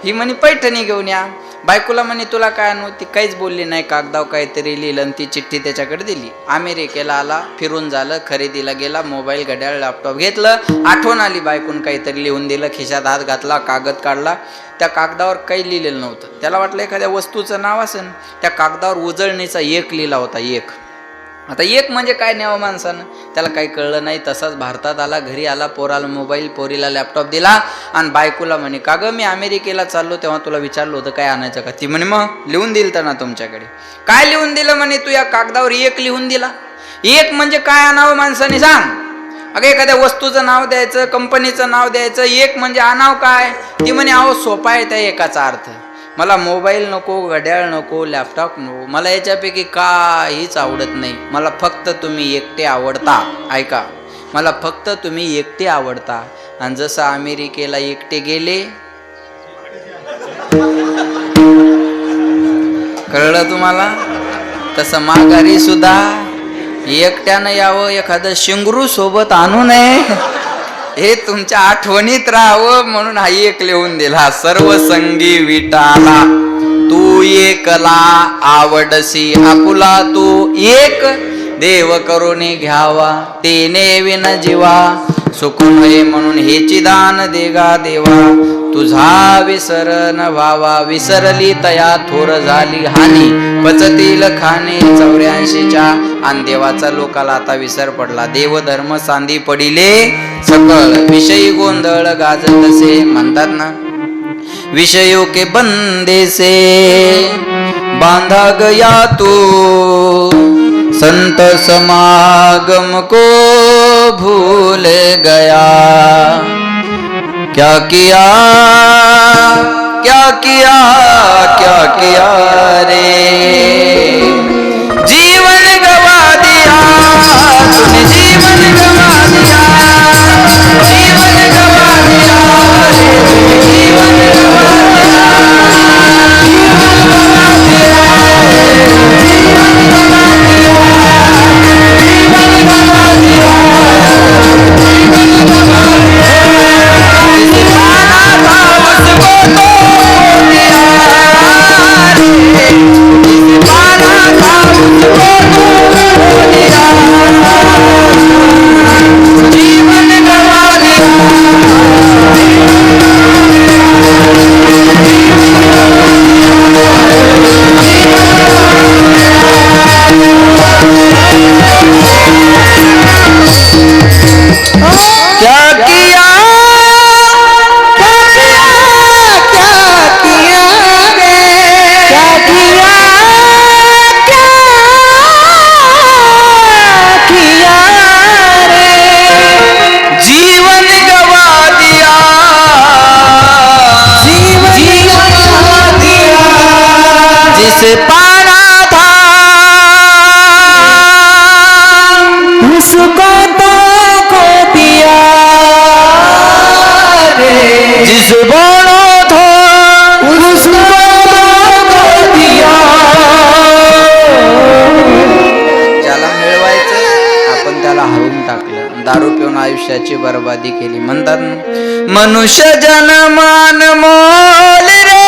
ही म्हणे पैठणी घेऊन या. बायकोला म्हणे तुला काय आणू? ती काहीच बोलली नाही. कागदाव काहीतरी लिहिलं आणि ती चिठ्ठी त्याच्याकडे दिली. अमेरिकेला आला, फिरून झालं, खरेदीला गेला, मोबाईल घड्याळ लॅपटॉप घेतलं. आठवण आली बायकोन काहीतरी लिहून दिलं, खिशात हात घातला, कागद काढला. त्या कागदावर काही लिहिलेलं नव्हतं. त्याला वाटलं एखाद्या वस्तूचं नाव असेल. त्या कागदावर उजळणीचा 1 लिहिला होता. 1. आता 1 म्हणजे काय न्यावं माणसानं? त्याला काही कळलं नाही. तसाच भारतात आला, घरी आला, पोराला मोबाईल, पोरीला लॅपटॉप दिला आणि बायकोला म्हणे का गं मी अमेरिकेला चाललो तेव्हा तुला विचारलं होतं काय आणायचं का? ती म्हणे मग लिहून दिलं तर ना तुमच्याकडे. काय लिहून दिलं म्हणे? तू या कागदावर 1 लिहून दिला. 1 म्हणजे काय आणावं माणसाने सांग? अगं एखाद्या वस्तूचं नाव द्यायचं, कंपनीचं नाव द्यायचं. 1 म्हणजे आणावं काय? ती म्हणे अहो सोपा आहे त्या एकाचा अर्थ. मला मोबाईल नको, घड्याळ नको, लॅपटॉप नको, मला याच्यापैकी काहीच आवडत नाही. मला फक्त तुम्ही एकटे आवडता. ऐका, मला फक्त तुम्ही एकटे आवडता. आणि जसं अमेरिकेला एकटे गेले, कळलं तुम्हाला? तसं माघारी सुद्धा एकट्यानं यावं. एखादं शिंगरू सोबत आणू नये, हे तुमच्या आठवणीत राहावं म्हणून हा 1 लिहून दिला. सर्व संगी विटाला तू एकला आवडसी, आपुला तू एक देव करून घ्यावा, तेने विन जीवा सुख नये म्हणून हेची दान देगा देवा, तुझा विसर न व्हावा, विसरली तया थोर झाली हानी, पचतील खाणे 84च्या, आणि देवाचा लोकाला आता विसर पडला. देव धर्म सांदी पडिले सकळ, विषयी गोंधळ गाजतसे, म्हणतात ना विषयों के बंदे से बांधा गया तू, संत समागम को भूल गया, क्या किया क्या किया क्या किया रे, जीवन गवा दिया तूने, जीवन गवा दिया, जीवन गवा दिया रे, जीवन गवा जिसे पाना था उसको तो खो दिया रे, जिस बोलो थो उसको तो खो दिया. ज्याला मिळवायचं आपण त्याला हरवून टाकलं, दारू पिऊन आयुष्याची बर्बादी केली. म्हणतात मनुष्य जनमान मोल रे,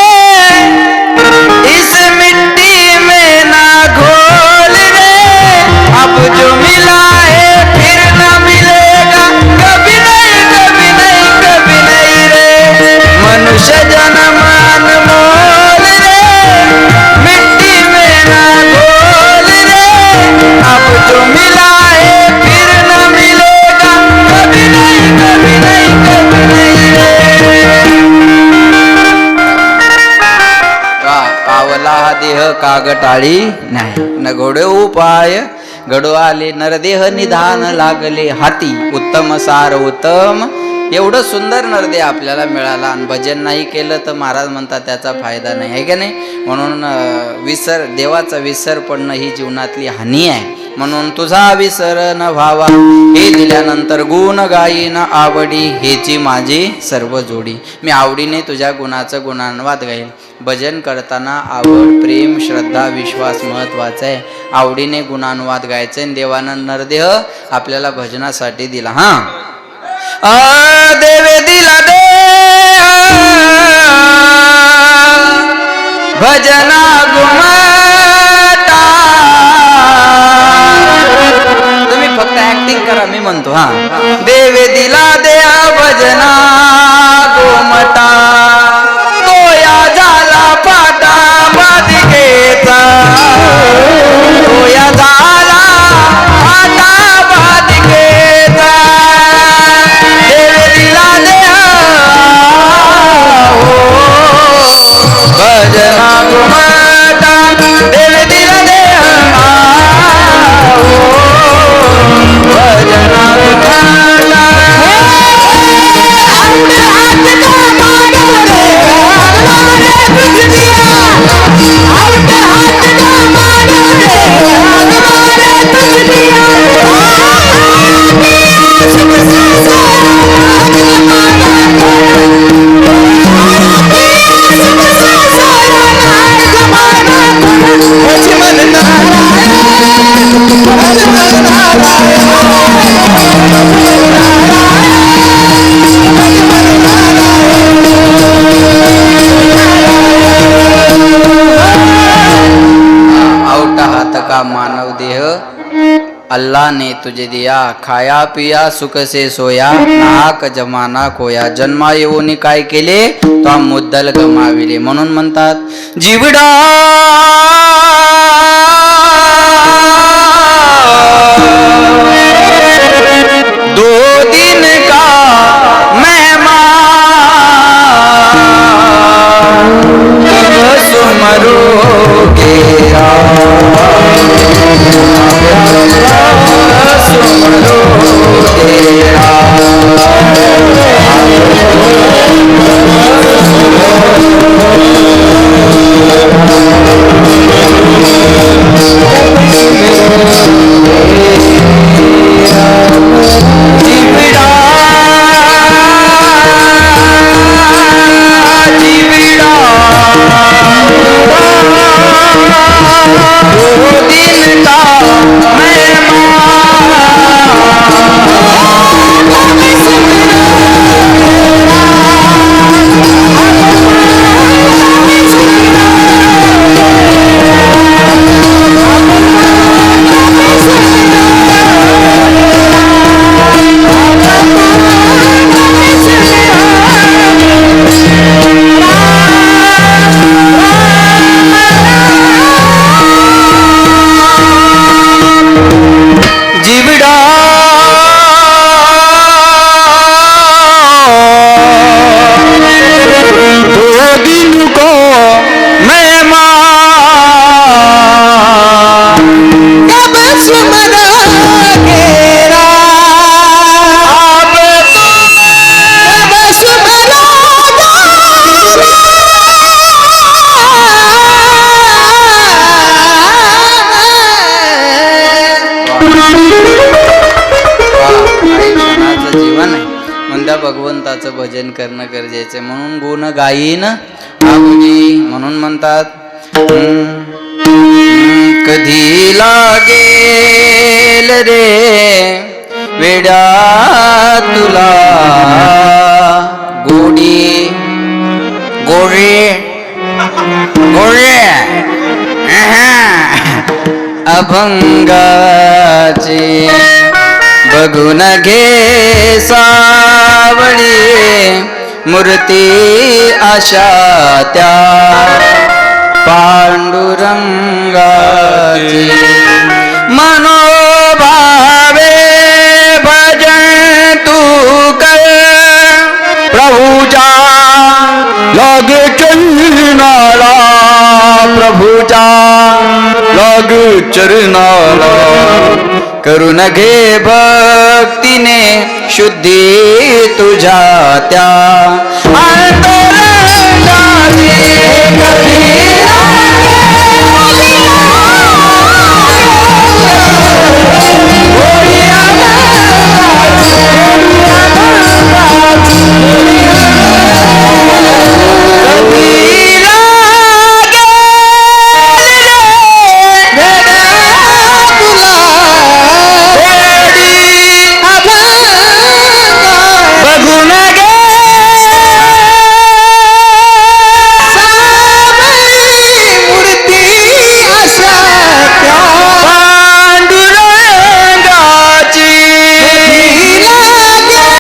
इस मिट्टी में ना घोल रे, अब जो मिला है फिर ना मिलेगा, कभी नहीं कभी नहीं कभी नहीं रे, मनुष्य जनमान मोल रे, मिट्टी में ना घोल रे, अब जो मिला है फिर ना मिलेगा, कभी नहीं कभी नहीं कभी नहीं रे. पावला हा देह कागटाळी नाही, न घोडे उपाय घडो आले, नरदेह निधान लागले हाती, उत्तम सार उत्तम. एवढं सुंदर नरदेह आपल्याला मिळाला आणि भजन नाही केलं तर महाराज म्हणतात त्याचा फायदा नाही, आहे का नाही. म्हणून देवाचा विसर पडणं ही जीवनातली हानी आहे. म्हणून तुझा विसर न व्हावा, हे दिल्यानंतर गुण गाईन आवडी, हेची माझी सर्व जोडी. मी आवडीने तुझ्या गुणाचं गुणान्वाद गाईल. भजन करताना आवड, प्रेम, श्रद्धा, विश्वास महत्वाचा आहे. आवडीने गुणानुवाद गायचे. देवानं नरदेह आपल्याला भजनासाठी दिला. देवे दिला दे भजना गुमटा. तुम्ही फक्त ऍक्टिंग करा, मी म्हणतो. देवे दिला दे भजना गुमटा, तोया झाला फाटा बाधिकेचा, तोया झाला फाटा बाधिकेचा. देवे दिला दे भजना गुमटा, देवे दिला दे भजना गुमटा. अल्लाह ने तुझे दिया, खाया पिया सुख से सोया, नाहक जमाना खोया, जन्मा येऊन काय केले तो मुद्दल गमाविले. म्हणून म्हणतात जीवडा दो दिन का मेहमान कब सुमरोगे भगवंताचं भजन करणं गरजेचं. म्हणून गुण गाईन आगुजी. म्हणून म्हणतात कधी लागेल रे वेड्या तुला गोडी गोळे गोळे अभंगाचे बघून घे सावळी मूर्ती आशा त्या पांडुरंगाची. मनोभावे भजन तू कर प्रभुजा लग चरणाला, प्रभुजा लग चरणाला. करून घे भक्तीने शुद्धी तुझ्या त्या अंतरंगाची. कधी